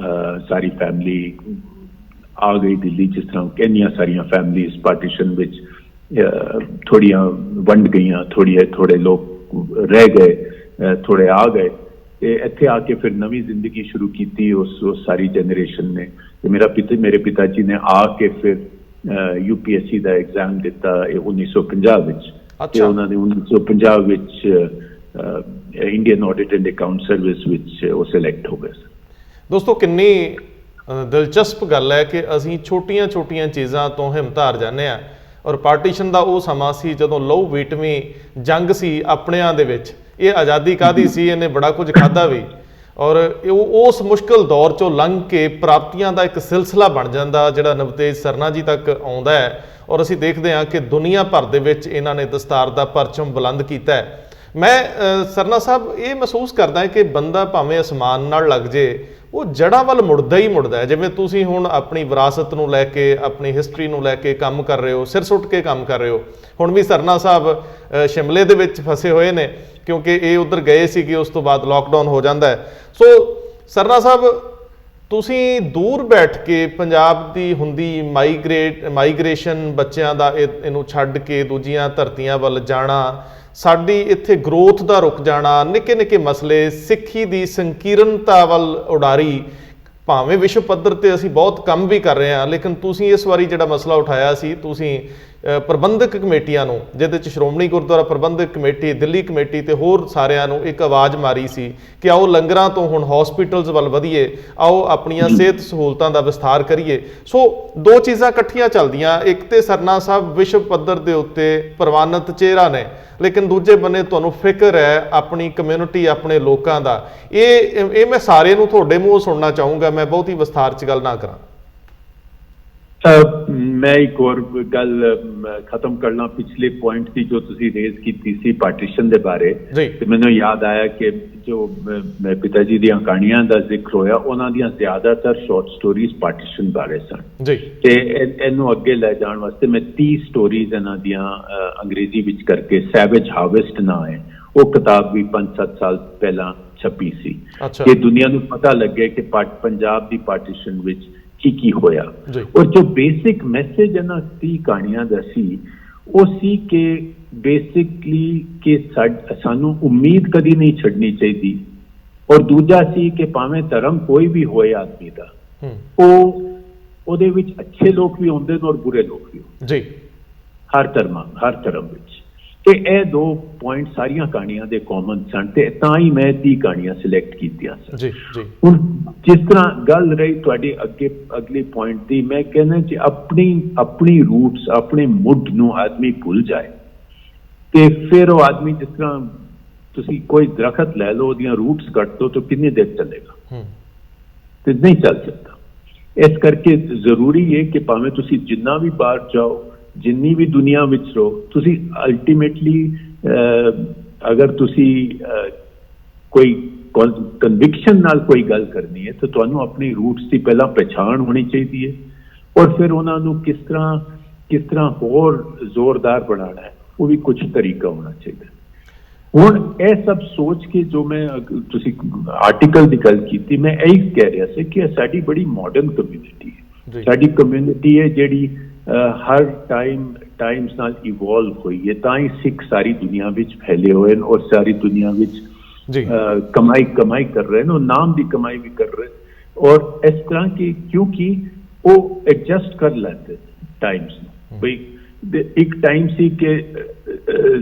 ਸਾਰੀ ਫੈਮਿਲੀ ਆ ਗਈ ਦਿੱਲੀ, ਜਿਸ ਤਰ੍ਹਾਂ ਕਿੰਨੀਆਂ ਸਾਰੀਆਂ ਫੈਮਿਲੀਜ਼ ਪਾਰਟੀਸ਼ਨ ਵਿੱਚ ਥੋੜੀਆਂ ਵੰਡ ਗਈਆਂ, ਥੋੜੇ ਲੋਕ ਰਹਿ ਗਏ, ਥੋੜੇ ਆ ਗਏ, ਤੇ ਇੱਥੇ ਆ ਕੇ ਫਿਰ ਨਵੀਂ ਜ਼ਿੰਦਗੀ ਸ਼ੁਰੂ ਕੀਤੀ ਉਸ ਸਾਰੀ ਜਨਰੇਸ਼ਨ ਨੇ। ਤੇ ਮੇਰੇ ਪਿਤਾ ਜੀ ਨੇ ਆ ਕੇ ਫਿਰ UPSC ਦਾ ਐਗਜ਼ਾਮ ਦਿੱਤਾ 1950 ਵਿੱਚ, ਤੇ ਉਹਨਾਂ ਨੇ 1950 ਵਿੱਚ Indian audit and account service ਵਿੱਚ ਉਹ ਸਿਲੈਕਟ ਹੋ ਗਏ। ਦੋਸਤੋ, ਕਿੰਨੀ ਦਿਲਚਸਪ ਗੱਲ ਹੈ ਕਿ ਅਸੀਂ ਛੋਟੀਆਂ ਚੀਜ਼ਾਂ ਤੋਂ ਹਿੰਮਤ ਹਾਰ ਜਾਂਦੇ ਹਾਂ, ਔਰ ਪਾਰਟੀਸ਼ਨ ਦਾ ਉਹ ਸਮਾਂ ਸੀ ਜਦੋਂ ਲਹੂ ਬੀਟਵੀਂ ਜੰਗ ਸੀ ਆਪਣਿਆਂ ਦੇ ਵਿੱਚ। ਇਹ ਆਜ਼ਾਦੀ ਕਾਹਦੀ ਸੀ, ਇਹਨੇ ਬੜਾ ਕੁਝ ਖਾਧਾ ਵੀ, ਔਰ ਉਸ ਮੁਸ਼ਕਿਲ ਦੌਰ ਚੋਂ ਲੰਘ ਕੇ ਪ੍ਰਾਪਤੀਆਂ ਦਾ ਇੱਕ ਸਿਲਸਿਲਾ ਬਣ ਜਾਂਦਾ ਜਿਹੜਾ ਨਵਤੇਜ ਸਰਨਾ ਜੀ ਤੱਕ ਆਉਂਦਾ ਹੈ, ਔਰ ਅਸੀਂ ਦੇਖਦੇ ਹਾਂ ਕਿ ਦੁਨੀਆ ਭਰ ਦੇ ਵਿੱਚ ਇਹਨਾਂ ਨੇ ਦਸਤਾਰ ਦਾ ਪਰਚਮ ਬੁਲੰਦ ਕੀਤਾ ਹੈ। ਮੈਂ ਸਰਨਾ ਸਾਹਿਬ ਇਹ ਮਹਿਸੂਸ ਕਰਦਾ ਕਿ ਬੰਦਾ ਭਾਵੇਂ ਅਸਮਾਨ ਨਾਲ ਲੱਗ ਜੇ, ਉਹ ਜੜ੍ਹਾਂ ਵੱਲ ਮੁੜਦਾ ਹੀ ਮੁੜਦਾ ਹੈ। ਜਿਵੇਂ ਤੁਸੀਂ ਹੁਣ ਆਪਣੀ ਵਿਰਾਸਤ ਨੂੰ ਲੈ ਕੇ, ਆਪਣੀ ਹਿਸਟਰੀ ਨੂੰ ਲੈ ਕੇ ਕੰਮ ਕਰ ਰਹੇ ਹੋ, ਸਿਰ ਸੁੱਟ ਕੇ ਕੰਮ ਕਰ ਰਹੇ ਹੋ। ਹੁਣ ਵੀ ਸਰਨਾ ਸਾਹਿਬ ਸ਼ਿਮਲੇ ਦੇ ਵਿੱਚ ਫਸੇ ਹੋਏ ਨੇ ਕਿਉਂਕਿ ਇਹ ਉੱਧਰ ਗਏ ਸੀਗੇ, ਉਸ ਤੋਂ ਬਾਅਦ ਲੋਕਡਾਊਨ ਹੋ ਜਾਂਦਾ ਹੈ। ਸੋ ਸਰਨਾ ਸਾਹਿਬ, ਤੁਸੀਂ ਦੂਰ ਬੈਠ ਕੇ ਪੰਜਾਬ ਦੀ ਹੁੰਦੀ ਮਾਈਗ੍ਰੇਸ਼ਨ, ਬੱਚਿਆਂ ਦਾ ਇਹਨੂੰ ਛੱਡ ਕੇ ਦੂਜੀਆਂ ਧਰਤੀਆਂ ਵੱਲ ਜਾਣਾ, ਸਾਡੀ ਇੱਥੇ ਗਰੋਥ ਦਾ ਰੁਕ ਜਾਣਾ, ਨਿੱਕੇ ਮਸਲੇ, ਸਿੱਖੀ ਦੀ ਸੰਕੀਰਨਤਾ ਵੱਲ ਉਡਾਰੀ, ਭਾਵੇਂ ਵਿਸ਼ਵ ਪੱਧਰ ਤੇ ਅਸੀਂ ਬਹੁਤ ਕੰਮ ਵੀ ਕਰ ਰਹੇ ਹਾਂ, ਲੇਕਿਨ ਤੁਸੀਂ ਇਸ ਵਾਰੀ ਜਿਹੜਾ ਮਸਲਾ ਉਠਾਇਆ ਸੀ, ਤੁਸੀਂ ਪ੍ਰਬੰਧਕ ਕਮੇਟੀਆਂ ਨੂੰ, ਜਿਹਦੇ 'ਚ ਸ਼੍ਰੋਮਣੀ ਗੁਰਦੁਆਰਾ ਪ੍ਰਬੰਧਕ ਕਮੇਟੀ, ਦਿੱਲੀ ਕਮੇਟੀ ਤੇ ਹੋਰ ਸਾਰਿਆਂ ਨੂੰ ਇੱਕ ਆਵਾਜ਼ ਮਾਰੀ ਸੀ ਕਿ ਆਓ ਲੰਗਰਾਂ ਤੋਂ ਹੁਣ ਹਸਪੀਟਲਸ ਵੱਲ ਵਧੀਏ, ਆਓ ਆਪਣੀਆਂ ਸਿਹਤ ਸਹੂਲਤਾਂ ਦਾ ਵਿਸਥਾਰ ਕਰੀਏ। ਸੋ ਦੋ ਚੀਜ਼ਾਂ ਇਕੱਠੀਆਂ ਚੱਲਦੀਆਂ, ਇੱਕ ਤੇ ਸਰਨਾ ਸਾਹਿਬ ਵਿਸ਼ਵ ਪੱਧਰ ਦੇ ਉੱਤੇ ਪ੍ਰਵਾਨਿਤ ਚਿਹਰਾ ਨੇ, ਲੇਕਿਨ ਦੂਜੇ ਬੰਨੇ ਤੁਹਾਨੂੰ ਫਿਕਰ ਹੈ ਆਪਣੀ ਕਮਿਊਨਿਟੀ, ਆਪਣੇ ਲੋਕਾਂ ਦਾ। ਇਹ ਮੈਂ ਸਾਰੇ ਨੂੰ ਤੁਹਾਡੇ ਮੂੰਹੋਂ ਸੁਣਨਾ ਚਾਹੂੰਗਾ, ਮੈਂ ਬਹੁਤੀ ਵਿਸਥਾਰ 'ਚ ਗੱਲ ਨਾ ਕਰਾਂ। ਮੈਂ ਇੱਕ ਹੋਰ ਗੱਲ ਖਤਮ ਕਰਨਾ ਪਿਛਲੇ ਪੁਆਇੰਟ ਦੀ ਜੋ ਤੁਸੀਂ ਰੇਜ਼ ਕੀਤੀ ਸੀ ਪਾਰਟੀਸ਼ਨ ਦੇ ਬਾਰੇ, ਤੇ ਮੈਨੂੰ ਯਾਦ ਆਇਆ ਕਿ ਜੋ ਪਿਤਾ ਜੀ ਦੀਆਂ ਕਹਾਣੀਆਂ ਦਾ ਜ਼ਿਕਰ ਹੋਇਆ, ਉਹਨਾਂ ਦੀਆਂ ਜ਼ਿਆਦਾਤਰ ਸ਼ਾਰਟ ਸਟੋਰੀਜ਼ ਪਾਰਟੀਸ਼ਨ ਬਾਰੇ ਸਨ ਜੀ, ਤੇ ਇਹਨੂੰ ਅੱਗੇ ਲੈ ਜਾਣ ਵਾਸਤੇ ਮੈਂ 30 ਸਟੋਰੀਜ਼ ਇਹਨਾਂ ਦੀਆਂ ਅੰਗਰੇਜ਼ੀ ਵਿੱਚ ਕਰਕੇ, ਸੈਵੇਜ ਹਾਰਵੈਸਟ ਨਾਂ ਹੈ ਉਹ ਕਿਤਾਬ ਵੀ 5-7 ਸਾਲ ਪਹਿਲਾਂ ਛਪੀ ਸੀ, ਕਿ ਦੁਨੀਆ ਨੂੰ ਪਤਾ ਲੱਗੇ ਕਿ ਪੰਜਾਬ ਦੀ ਪਾਰਟੀਸ਼ਨ ਵਿੱਚ ਕੀ ਹੋਇਆ। ਔਰ ਜੋ ਬੇਸਿਕ ਮੈਸੇਜ ਇਹਨਾਂ 30 ਕਹਾਣੀਆਂ ਦਾ ਸੀ, ਉਹ ਸੀ ਕਿ ਬੇਸਿਕਲੀ ਕਿ ਸਾਨੂੰ ਉਮੀਦ ਕਦੀ ਨਹੀਂ ਛੱਡਣੀ ਚਾਹੀਦੀ, ਔਰ ਦੂਜਾ ਸੀ ਕਿ ਭਾਵੇਂ ਧਰਮ ਕੋਈ ਵੀ ਹੋਏ ਆਦਮੀ ਦਾ, ਉਹਦੇ ਵਿੱਚ ਅੱਛੇ ਲੋਕ ਵੀ ਹੁੰਦੇ ਨੇ ਔਰ ਬੁਰੇ ਲੋਕ ਵੀ ਜੀ, ਹਰ ਧਰਮ ਵਿੱਚ। ਤੇ ਇਹ 2 ਪੁਆਇੰਟ ਸਾਰੀਆਂ ਕਹਾਣੀਆਂ ਦੇ ਕਾਮਨ ਸਨ, ਤੇ ਤਾਂ ਹੀ ਮੈਂ 30 ਕਹਾਣੀਆਂ ਸਿਲੈਕਟ ਕੀਤੀਆਂ ਸਨ। ਹੁਣ ਜਿਸ ਤਰ੍ਹਾਂ ਗੱਲ ਰਹੀ ਤੁਹਾਡੀ ਅਗਲੀ ਪੁਆਇੰਟ ਦੀ, ਮੈਂ ਕਹਿੰਦਾ ਕਿ ਆਪਣੀ ਰੂਟਸ, ਆਪਣੇ ਮੁੱਢ ਨੂੰ ਆਦਮੀ ਭੁੱਲ ਜਾਏ, ਤੇ ਫਿਰ ਉਹ ਆਦਮੀ, ਜਿਸ ਤਰ੍ਹਾਂ ਤੁਸੀਂ ਕੋਈ ਦਰਖਤ ਲੈ ਲਓ, ਉਹਦੀਆਂ ਰੂਟਸ ਕੱਟ ਦੋ ਤਾਂ ਕਿੰਨੀ ਦੇਰ ਚੱਲੇਗਾ, ਤੇ ਨਹੀਂ ਚੱਲ ਸਕਦਾ। ਇਸ ਕਰਕੇ ਜ਼ਰੂਰੀ ਹੈ ਕਿ ਭਾਵੇਂ ਤੁਸੀਂ ਜਿੰਨਾ ਵੀ ਬਾਹਰ ਜਾਓ, ਜਿੰਨੀ ਵੀ ਦੁਨੀਆ ਵਿੱਚ ਰਹੋ, ਤੁਸੀਂ ਅਲਟੀਮੇਟਲੀ ਅਗਰ ਤੁਸੀਂ ਕੋਈ ਕਨਵਿਕਸ਼ਨ ਨਾਲ ਕੋਈ ਗੱਲ ਕਰਨੀ ਹੈ ਤਾਂ ਤੁਹਾਨੂੰ ਆਪਣੀ ਰੂਟਸ ਦੀ ਪਹਿਲਾਂ ਪਛਾਣ ਹੋਣੀ ਚਾਹੀਦੀ ਹੈ, ਔਰ ਫਿਰ ਉਹਨਾਂ ਨੂੰ ਕਿਸ ਤਰ੍ਹਾਂ ਹੋਰ ਜ਼ੋਰਦਾਰ ਬਣਾਉਣਾ ਹੈ, ਉਹ ਵੀ ਕੁਝ ਤਰੀਕਾ ਹੋਣਾ ਚਾਹੀਦਾ। ਹੁਣ ਇਹ ਸਭ ਸੋਚ ਕੇ ਜੋ ਮੈਂ ਤੁਸੀਂ ਆਰਟੀਕਲ ਦੀ ਗੱਲ ਕੀਤੀ, ਮੈਂ ਇਹੀ ਕਹਿ ਰਿਹਾ ਸੀ ਕਿ ਸਾਡੀ ਬੜੀ ਮਾਡਰਨ ਕਮਿਊਨਿਟੀ ਹੈ, ਸਾਡੀ ਕਮਿਊਨਿਟੀ ਹੈ ਜਿਹੜੀ ਹਰ ਟਾਈਮ ਟਾਈਮਸ ਨਾਲ ਇਵੋਲਵ ਹੋਈ ਹੈ ਤਾਂ ਹੀ ਸਿੱਖ ਸਾਰੀ ਦੁਨੀਆ ਵਿੱਚ ਫੈਲੇ ਹੋਏ ਨੇ ਔਰ ਸਾਰੀ ਦੁਨੀਆ ਵਿੱਚ ਕਮਾਈ ਕਰ ਰਹੇ ਨੇ ਔਰ ਨਾਮ ਦੀ ਕਮਾਈ ਵੀ ਕਰ ਰਹੇ ਔਰ ਇਸ ਤਰ੍ਹਾਂ ਕਿ ਕਿਉਂਕਿ ਉਹ ਐਡਜਸਟ ਕਰ ਲੈਂਦੇ ਟਾਈਮਸ ਨੂੰ ਬਈ ਇੱਕ ਟਾਈਮ ਸੀ ਕਿ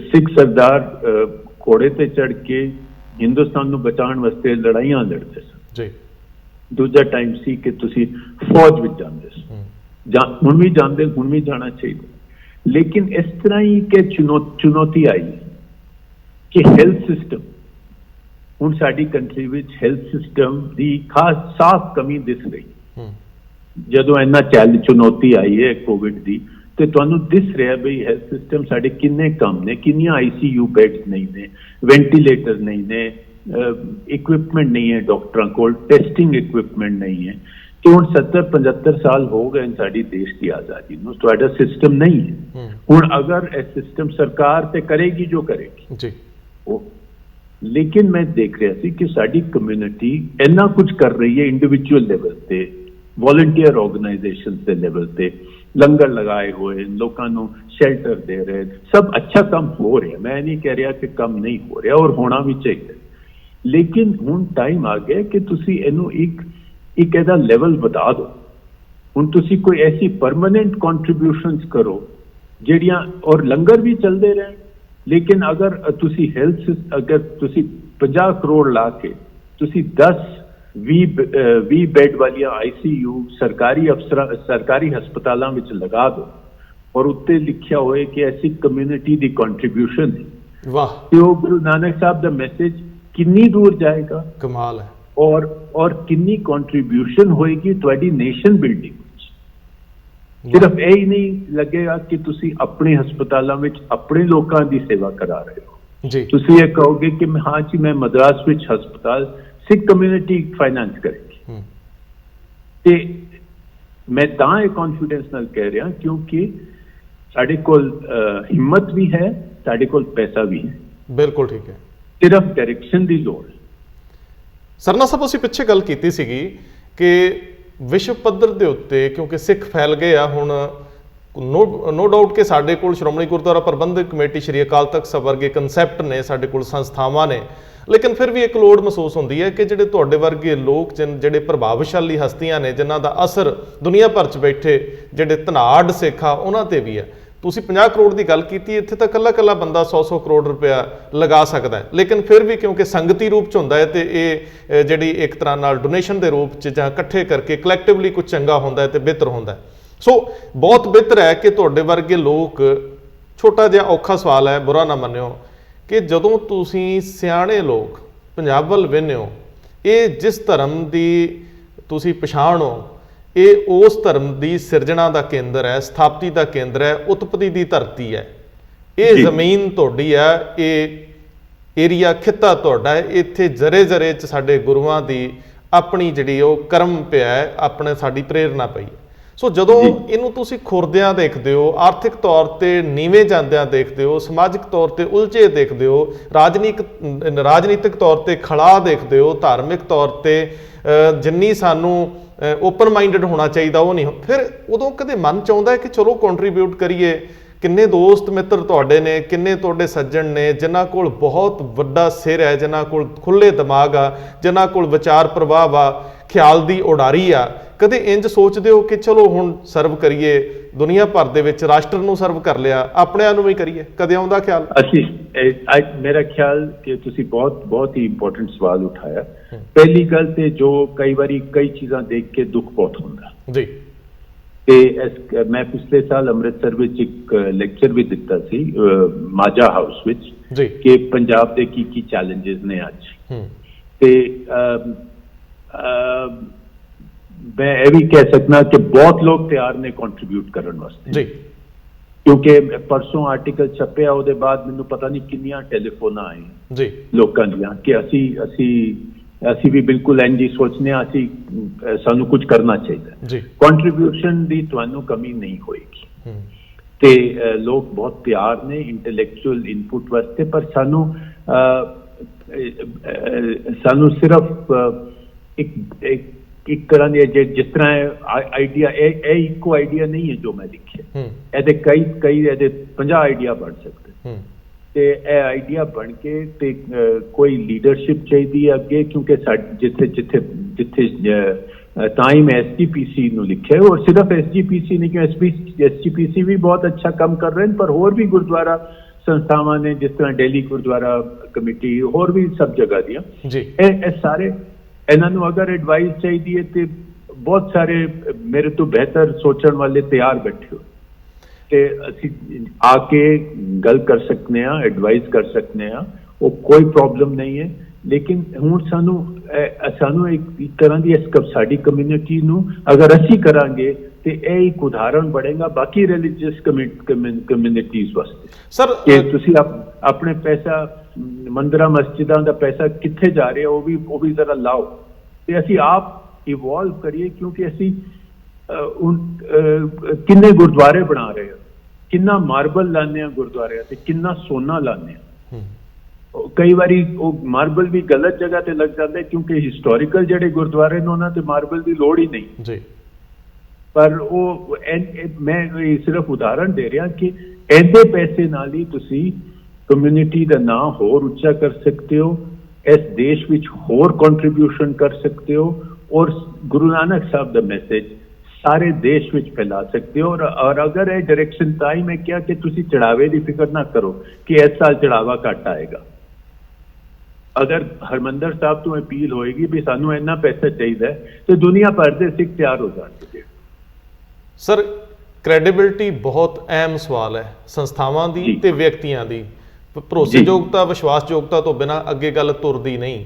ਸਿੱਖ ਸਰਦਾਰ ਘੋੜੇ ਤੇ ਚੜ ਕੇ ਹਿੰਦੁਸਤਾਨ ਨੂੰ ਬਚਾਉਣ ਵਾਸਤੇ ਲੜਾਈਆਂ ਲੜਦੇ ਸਨ ਜੀ ਦੂਜਾ ਟਾਈਮ ਸੀ ਕਿ ਤੁਸੀਂ ਫੌਜ ਵਿੱਚ ਜਾਂਦੇ ਸੀ ਹੁਣ ਵੀ ਜਾਂਦੇ ਹੁਣ ਵੀ ਜਾਣਾ ਚਾਹੀਦਾ ਲੇਕਿਨ ਇਸ ਤਰ੍ਹਾਂ ਹੀ ਕਿ ਚੁਣੌਤੀ ਆਈ ਕਿ ਹੈਲਥ ਸਿਸਟਮ ਹੁਣ ਸਾਡੀ ਕੰਟਰੀ ਵਿੱਚ ਹੈਲਥ ਸਿਸਟਮ ਦੀ ਖਾਸ ਸਾਫ਼ ਕਮੀ ਦਿਸ ਰਹੀ ਜਦੋਂ ਇੰਨਾ ਚੁਣੌਤੀ ਆਈ ਹੈ ਕੋਵਿਡ ਦੀ ਤੇ ਤੁਹਾਨੂੰ ਦਿਸ ਰਿਹਾ ਬਈ ਹੈਲਥ ਸਿਸਟਮ ਸਾਡੇ ਕਿੰਨੇ ਕਮ ਨੇ ਕਿੰਨੀਆਂ ICU ਬੈਡਸ ਨਹੀਂ ਨੇ ਵੈਂਟੀਲੇਟਰ ਨਹੀਂ ਨੇ ਇਕਵਿਪਮੈਂਟ ਨਹੀਂ ਹੈ ਡਾਕਟਰਾਂ ਕੋਲ ਟੈਸਟਿੰਗ ਇਕਵਿਪਮੈਂਟ ਨਹੀਂ ਹੈ ਤੇ ਹੁਣ 70-75 ਸਾਲ ਹੋ ਗਏ ਸਾਡੀ ਦੇਸ਼ ਦੀ ਆਜ਼ਾਦੀ ਨੂੰ ਤੁਹਾਡਾ ਸਿਸਟਮ ਨਹੀਂ ਹੈ ਹੁਣ ਅਗਰ ਇਹ ਸਿਸਟਮ ਸਰਕਾਰ ਤੇ ਕਰੇਗੀ ਜੋ ਕਰੇਗੀ ਜੀ ਲੇਕਿਨ ਮੈਂ ਦੇਖ ਰਿਹਾ ਸੀ ਕਿ ਸਾਡੀ ਕਮਿਊਨਿਟੀ ਇੰਨਾ ਕੁਝ ਕਰ ਰਹੀ ਹੈ ਇੰਡੀਵਿਜੂਅਲ ਲੈਵਲ ਤੇ ਵੋਲੰਟੀਅਰ ਆਰਗੇਨਾਈਜੇਸ਼ਨ ਦੇ ਲੈਵਲ ਤੇ ਲੰਗਰ ਲਗਾਏ ਹੋਏ ਲੋਕਾਂ ਨੂੰ ਸ਼ੈਲਟਰ ਦੇ ਰਹੇ ਸਭ ਅੱਛਾ ਕੰਮ ਹੋ ਰਿਹਾ ਮੈਂ ਨਹੀਂ ਕਹਿ ਰਿਹਾ ਕਿ ਕੰਮ ਨਹੀਂ ਹੋ ਰਿਹਾ ਔਰ ਹੋਣਾ ਵੀ ਚਾਹੀਦਾ ਲੇਕਿਨ ਹੁਣ ਟਾਈਮ ਆ ਗਿਆ ਕਿ ਤੁਸੀਂ ਇਹਨੂੰ ਇੱਕ ਇਹਦਾ ਲੈਵਲ ਵਧਾ ਦਿਓ ਹੁਣ ਤੁਸੀਂ ਕੋਈ ਐਸੀ ਪਰਮਾਨੈਂਟ ਕੰਟਰੀਬਿਊਸ਼ਨਸ ਕਰੋ ਜਿਹੜੀਆਂ ਔਰ ਲੰਗਰ ਵੀ ਚੱਲਦੇ ਰਹਿਣ ਲੇਕਿਨ ਅਗਰ ਤੁਸੀਂ ਅਗਰ ਤੁਸੀਂ 50 ਕਰੋੜ ਲਾ ਕੇ ਤੁਸੀਂ 10-20 ਬੈੱਡ ਵਾਲੀਆਂ ICU ਸਰਕਾਰੀ ਹਸਪਤਾਲਾਂ ਵਿੱਚ ਲਗਾ ਦਿਓ ਔਰ ਉੱਤੇ ਲਿਖਿਆ ਹੋਏ ਕਿ ਐਸੀ ਕਮਿਊਨਿਟੀ ਦੀ ਕੰਟਰੀਬਿਊਸ਼ਨ ਹੈ ਵਾਹ ਤੇ ਉਹ ਗੁਰੂ ਨਾਨਕ ਸਾਹਿਬ ਦਾ ਮੈਸੇਜ ਕਿੰਨੀ ਦੂਰ ਜਾਏਗਾ ਕਮਾਲ ਹੈ ਔਰ ਕਿੰਨੀ ਕੰਟਰੀਬਿਊਸ਼ਨ ਹੋਏਗੀ ਤੁਹਾਡੀ ਨੇਸ਼ਨ ਬਿਲਡਿੰਗ ਵਿੱਚ ਸਿਰਫ ਇਹ ਹੀ ਨਹੀਂ ਲੱਗੇਗਾ ਕਿ ਤੁਸੀਂ ਆਪਣੇ ਹਸਪਤਾਲਾਂ ਵਿੱਚ ਆਪਣੇ ਲੋਕਾਂ ਦੀ ਸੇਵਾ ਕਰਾ ਰਹੇ ਹੋ ਜੀ ਤੁਸੀਂ ਇਹ ਕਹੋਗੇ ਕਿ ਹਾਂ ਜੀ ਮੈਂ ਮਦਰਾਸ ਵਿੱਚ ਹਸਪਤਾਲ ਸਿੱਖ ਕਮਿਊਨਿਟੀ ਫਾਈਨਾਂਸ ਕਰੇਗੀ ਤੇ ਮੈਂ ਤਾਂ ਇਹ ਕੌਨਫੀਡੈਂਸ ਨਾਲ ਕਹਿ ਰਿਹਾ ਕਿਉਂਕਿ ਸਾਡੇ ਕੋਲ ਹਿੰਮਤ ਵੀ ਹੈ ਸਾਡੇ ਕੋਲ ਪੈਸਾ ਵੀ ਹੈ ਬਿਲਕੁਲ ਠੀਕ ਹੈ ਸਿਰਫ ਡਾਇਰੈਕਸ਼ਨ ਦੀ ਲੋੜ ਹੈ ਸਰਨਾ ਸਾਹਿਬ ਅਸੀਂ ਪਿੱਛੇ ਗੱਲ ਕੀਤੀ ਸੀਗੀ ਕਿ ਵਿਸ਼ਵ ਪੱਧਰ ਦੇ ਉੱਤੇ ਕਿਉਂਕਿ ਸਿੱਖ ਫੈਲ ਗਏ ਆ ਹੁਣ ਨੋ ਡਾਊਟ ਕਿ ਸਾਡੇ ਕੋਲ ਸ਼੍ਰੋਮਣੀ ਗੁਰਦੁਆਰਾ ਪ੍ਰਬੰਧਕ ਕਮੇਟੀ ਸ਼੍ਰੀ ਅਕਾਲ ਤਖਤ ਸਾਹਿਬ ਵਰਗੇ ਕਨਸੈਪਟ ਨੇ ਸਾਡੇ ਕੋਲ ਸੰਸਥਾਵਾਂ ਨੇ ਲੇਕਿਨ ਫਿਰ ਵੀ ਇੱਕ ਲੋੜ ਮਹਿਸੂਸ ਹੁੰਦੀ ਹੈ ਕਿ ਜਿਹੜੇ ਤੁਹਾਡੇ ਵਰਗੇ ਲੋਕ ਜਿਹੜੇ ਪ੍ਰਭਾਵਸ਼ਾਲੀ ਹਸਤੀਆਂ ਨੇ ਜਿਨ੍ਹਾਂ ਦਾ ਅਸਰ ਦੁਨੀਆ ਭਰ 'ਚ ਬੈਠੇ ਜਿਹੜੇ ਧਨਾੜ ਸਿੱਖ ਆ ਉਹਨਾਂ ਤੇ ਵੀ ਹੈ ਤੁਸੀਂ 50 ਕਰੋੜ ਦੀ ਗੱਲ ਕੀਤੀ ਇੱਥੇ ਤਾਂ ਕੱਲਾ ਬੰਦਾ 100 ਕਰੋੜ ਰੁਪਇਆ ਲਗਾ ਸਕਦਾ ਹੈ ਲੇਕਿਨ ਫਿਰ ਵੀ ਕਿਉਂਕਿ ਸੰਗਤੀ ਰੂਪ 'ਚ ਹੁੰਦਾ ਹੈ ਤੇ ਇਹ ਜਿਹੜੀ ਇੱਕ ਤਰ੍ਹਾਂ ਨਾਲ ਡੋਨੇਸ਼ਨ ਦੇ ਰੂਪ 'ਚ ਜਾਂ ਇਕੱਠੇ ਕਰਕੇ ਕਲੈਕਟਿਵਲੀ ਕੁਝ ਚੰਗਾ ਹੁੰਦਾ ਹੈ ਤੇ ਬਿਹਤਰ ਹੁੰਦਾ ਹੈ ਸੋ ਬਹੁਤ ਬਿਹਤਰ ਹੈ ਕਿ ਤੁਹਾਡੇ ਵਰਗੇ ਲੋਕ ਛੋਟਾ ਜਿਹਾ ਔਖਾ ਸਵਾਲ ਹੈ ਬੁਰਾ ਨਾ ਮੰਨਿਓ ਕਿ ਜਦੋਂ ਤੁਸੀਂ ਸਿਆਣੇ ਲੋਕ ਪੰਜਾਬ ਵੱਲ ਵੇਖਦੇ ਹੋ ਇਹ ਜਿਸ ਧਰਮ ਦੀ ਤੁਸੀਂ ਪਛਾਣ ਹੋ ਇਹ ਉਸ ਧਰਮ ਦੀ ਸਿਰਜਣਾ ਦਾ ਕੇਂਦਰ ਹੈ ਸਥਾਪਤੀ ਦਾ ਕੇਂਦਰ ਹੈ ਉਤਪਤੀ ਦੀ ਧਰਤੀ ਹੈ ਇਹ ਜ਼ਮੀਨ ਤੁਹਾਡੀ ਹੈ ਇਹ ਏਰੀਆ ਖਿੱਤਾ ਤੁਹਾਡਾ ਹੈ ਇੱਥੇ ਜ਼ਰੇ 'ਚ ਸਾਡੇ ਗੁਰੂਆਂ ਦੀ ਆਪਣੀ ਜਿਹੜੀ ਉਹ ਕਰਮ ਪਿਆ ਹੈ ਆਪਣੇ ਸਾਡੀ ਪ੍ਰੇਰਨਾ ਪਈ ਸੋ ਜਦੋਂ ਇਹਨੂੰ ਤੁਸੀਂ ਖੁਰਦਿਆਂ ਦੇਖਦੇ ਹੋ ਆਰਥਿਕ ਤੌਰ ਤੇ ਨੀਵੇਂ ਜਾਂਦਿਆਂ ਦੇਖਦੇ ਹੋ ਸਮਾਜਿਕ ਤੌਰ ਤੇ ਉਲਝੇ ਦੇਖਦੇ ਹੋ ਰਾਜਨੀਤਿਕ ਤੌਰ ਤੇ ਖੜਾ ਦੇਖਦੇ ਹੋ ਧਾਰਮਿਕ ਤੌਰ ਤੇ ਜਿੰਨੀ ਸਾਨੂੰ ਓਪਨ ਮਾਈਂਡਡ ਹੋਣਾ ਚਾਹੀਦਾ ਉਹ ਨਹੀਂ ਫਿਰ ਉਦੋਂ ਕਦੇ ਮਨ ਚ ਆਉਂਦਾ ਹੈ ਕਿ ਚਲੋ ਕੰਟਰੀਬਿਊਟ ਕਰੀਏ ਕਿੰਨੇ ਦੋਸਤ ਮਿੱਤਰ ਤੁਹਾਡੇ ਨੇ ਕਿੰਨੇ ਤੁਹਾਡੇ ਸੱਜਣ ਨੇ ਜਿਨ੍ਹਾਂ ਕੋਲ ਬਹੁਤ ਵੱਡਾ ਸਿਰ ਹੈ ਜਿਨ੍ਹਾਂ ਕੋਲ ਖੁੱਲੇ ਦਿਮਾਗ ਆ ਜਿਨ੍ਹਾਂ ਕੋਲ ਵਿਚਾਰ ਪ੍ਰਵਾਹ ਆ ਖਿਆਲ ਦੀ ਉਡਾਰੀ ਆ ਕਦੇ ਇੰਜ ਸੋਚਦੇ ਹੋ ਕਿ ਚਲੋ ਹੁਣ ਸਰਵ ਕਰੀਏ ਦੁਨੀਆ ਭਰ ਦੇ ਵਿੱਚ ਰਾਸ਼ਟਰ ਨੂੰ ਸਰਵ ਕਰ ਲਿਆ ਆਪਣਿਆਂ ਨੂੰ ਵੀ ਕਰੀਏ ਕਦੇ ਆਉਂਦਾ ਖਿਆਲ ਮੇਰਾ ਖਿਆਲ ਕਿ ਤੁਸੀਂ ਬਹੁਤ ਹੀ ਇੰਪੋਰਟੈਂਟ ਸਵਾਲ ਉਠਾਇਆ ਪਹਿਲੀ ਗੱਲ ਤੇ ਜੋ ਕਈ ਵਾਰੀ ਕਈ ਚੀਜ਼ਾਂ ਦੇਖ ਕੇ ਦੁੱਖ ਬਹੁਤ ਹੁੰਦਾ ਜੀ ਤੇ ਮੈਂ ਪਿਛਲੇ ਸਾਲ ਅੰਮ੍ਰਿਤਸਰ ਵਿੱਚ ਇੱਕ ਲੈਕਚਰ ਵੀ ਦਿੱਤਾ ਸੀ ਮਾਜਾ ਹਾਊਸ ਵਿੱਚ ਕਿ ਪੰਜਾਬ ਦੇ ਕੀ ਚੈਲੰਜਸ ਨੇ ਅੱਜ ਤੇ ਮੈਂ ਇਹ ਵੀ ਕਹਿ ਸਕਦਾ ਕਿ ਬਹੁਤ ਲੋਕ ਤਿਆਰ ਨੇ ਕੰਟਰੀਬਿਊਟ ਕਰਨ ਵਾਸਤੇ ਜੀ ਕਿਉਂਕਿ ਪਰਸੋਂ ਆਰਟੀਕਲ ਛਪਿਆ ਉਹਦੇ ਬਾਅਦ ਮੈਨੂੰ ਪਤਾ ਨਹੀਂ ਕਿੰਨੀਆਂ ਟੈਲੀਫੋਨਾਂ ਆਈਆਂ ਜੀ ਲੋਕਾਂ ਦੀਆਂ ਕਿ ਅਸੀਂ ਵੀ ਬਿਲਕੁਲ ਇੰਝ ਹੀ ਸੋਚਦੇ ਹਾਂ ਸਾਨੂੰ ਕੁਝ ਕਰਨਾ ਚਾਹੀਦਾ ਜੀ ਕੰਟਰੀਬਿਊਸ਼ਨ ਦੀ ਤੁਹਾਨੂੰ ਕਮੀ ਨਹੀਂ ਹੋਏਗੀ ਤੇ ਲੋਕ ਬਹੁਤ ਤਿਆਰ ਨੇ ਇੰਟੈਲੈਕਚੁਅਲ ਇਨਪੁਟ ਵਾਸਤੇ ਪਰ ਸਾਨੂੰ ਸਿਰਫ ਇੱਕ ਇੱਕ ਤਰ੍ਹਾਂ ਦੀ ਜਿਸ ਤਰ੍ਹਾਂ ਆਈਡੀਆ ਇਹ ਇੱਕੋ ਆਈਡੀਆ ਨਹੀਂ ਹੈ ਜੋ ਮੈਂ ਲਿਖਿਆ, ਇਹਦੇ ਕਈ ਇਹਦੇ 50 ਆਈਡੀਆ ਬਣ ਸਕਦੇ ਤੇ ਇਹ ਆਈਡੀਆ ਬਣ ਕੇ ਤੇ ਕੋਈ ਲੀਡਰਸ਼ਿਪ ਚਾਹੀਦੀ ਹੈ ਅੱਗੇ, ਕਿਉਂਕਿ ਜਿੱਥੇ ਤਾਂ ਹੀ ਮੈਂ SGPC ਨੂੰ ਲਿਖਿਆ, ਔਰ ਸਿਰਫ SGPC ਨਹੀਂ ਕਿ SGPC ਵੀ ਬਹੁਤ ਅੱਛਾ ਕੰਮ ਕਰ ਰਹੇ ਨੇ, ਪਰ ਹੋਰ ਵੀ ਗੁਰਦੁਆਰਾ ਸੰਸਥਾਵਾਂ ਨੇ ਜਿਸ ਤਰ੍ਹਾਂ ਦਿੱਲੀ ਗੁਰਦੁਆਰਾ ਕਮੇਟੀ, ਹੋਰ ਵੀ ਸਭ ਜਗ੍ਹਾ ਦੀਆਂ ਇਹ ਸਾਰੇ ਇਹਨਾਂ ਨੂੰ ਅਗਰ ਐਡਵਾਈਸ ਚਾਹੀਦੀ ਹੈ ਤੇ ਬਹੁਤ ਸਾਰੇ ਮੇਰੇ ਤੋਂ ਬਿਹਤਰ ਸੋਚਣ ਵਾਲੇ ਤਿਆਰ ਬੈਠੇ ਹੋ ਤੇ ਅਸੀਂ ਆ ਕੇ ਗੱਲ ਕਰ ਸਕਦੇ ਹਾਂ, ਐਡਵਾਈਸ ਕਰ ਸਕਦੇ ਹਾਂ, ਉਹ ਕੋਈ ਪ੍ਰੋਬਲਮ ਨਹੀਂ ਹੈ। ਲੇਕਿਨ ਹੁਣ ਸਾਨੂੰ ਇੱਕ ਤਰ੍ਹਾਂ ਦੀ ਸਾਡੀ ਕਮਿਊਨਿਟੀ ਨੂੰ ਅਗਰ ਅਸੀਂ ਕਰਾਂਗੇ ਤੇ ਇਹ ਇੱਕ ਉਦਾਹਰਣ ਬਣੇਗਾ ਬਾਕੀ ਰਿਲੀਜੀਅਸ ਕਮਿਊਨਿਟੀਜ਼ ਵਾਸਤੇ। ਸਰ ਕਿ ਤੁਸੀਂ ਆਪਣੇ ਪੈਸਾ ਮੰਦਿਰਾਂ ਮਸਜਿਦਾਂ ਦਾ ਪੈਸਾ ਕਿੱਥੇ ਜਾ ਰਿਹਾ ਉਹ ਵੀ ਜ਼ਰਾ ਲਾਓ ਤੇ ਅਸੀਂ ਆਪ ਇਵੋਲਵ ਕਰੀਏ, ਕਿਉਂਕਿ ਅਸੀਂ ਕਿੰਨੇ ਗੁਰਦੁਆਰੇ ਬਣਾ ਰਹੇ ਹਾਂ, ਕਿੰਨਾ ਮਾਰਬਲ ਲਾਉਂਦੇ ਹਾਂ ਗੁਰਦੁਆਰਿਆਂ ਤੇ, ਕਿੰਨਾ ਸੋਨਾ ਲਾਉਂਦੇ ਹਾਂ। ਕਈ ਵਾਰੀ ਉਹ ਮਾਰਬਲ ਵੀ ਗਲਤ ਜਗ੍ਹਾ ਤੇ ਲੱਗ ਜਾਂਦਾ ਕਿਉਂਕਿ ਹਿਸਟੋਰੀਕਲ ਜਿਹੜੇ ਗੁਰਦੁਆਰੇ ਨੇ ਉਹਨਾਂ ਤੇ ਮਾਰਬਲ ਦੀ ਲੋੜ ਹੀ ਨਹੀਂ ਜੀ, ਪਰ ਉਹ ਮੈਂ ਸਿਰਫ ਉਦਾਹਰਣ ਦੇ ਰਿਹਾ ਕਿ ਇਹਦੇ ਪੈਸੇ ਨਾਲ ਹੀ ਤੁਸੀਂ ਕਮਿਊਨਿਟੀ ਦਾ ਨਾਂ ਹੋਰ ਉੱਚਾ ਕਰ ਸਕਦੇ ਹੋ, ਇਸ ਦੇਸ਼ ਵਿੱਚ ਹੋਰ ਕੰਟਰੀਬਿਊਸ਼ਨ ਕਰ ਸਕਦੇ ਹੋ ਔਰ ਗੁਰੂ ਨਾਨਕ ਸਾਹਿਬ ਦਾ ਮੈਸੇਜ ਸਾਰੇ ਦੇਸ਼ ਵਿੱਚ ਫੈਲਾ ਸਕਦੇ ਹੋ। ਔਰ ਅਗਰ ਇਹ ਡਾਇਰੈਕਸ਼ਨ ਤਾਂ ਹੀ ਮੈਂ ਕਿਹਾ ਕਿ ਤੁਸੀਂ ਚੜਾਵੇ ਦੀ ਫਿਕਰ ਨਾ ਕਰੋ ਕਿ ਇਸ ਸਾਲ ਚੜਾਵਾ ਘੱਟ ਆਏਗਾ। ਅਗਰ ਹਰਮੰਦਰ ਸਾਹਿਬ ਤੋਂ ਅਪੀਲ ਹੋਏਗੀ ਵੀ ਸਾਨੂੰ ਇੰਨਾ ਪੈਸਾ ਚਾਹੀਦਾ ਤੇ ਦੁਨੀਆ ਭਰ ਦੇ ਸਿੱਖ ਤਿਆਰ ਹੋ ਜਾਣਗੇ। ਸਰ ਕ੍ਰੈਡੀਬਿਲਿਟੀ ਬਹੁਤ ਅਹਿਮ ਸਵਾਲ ਹੈ ਸੰਸਥਾਵਾਂ ਦੀ ਤੇ ਵਿਅਕਤੀਆਂ ਦੀ, ਭਰੋਸੇਯੋਗਤਾ ਵਿਸ਼ਵਾਸਯੋਗਤਾ ਤੋਂ ਬਿਨਾਂ ਅੱਗੇ ਗੱਲ ਤੁਰਦੀ ਨਹੀਂ।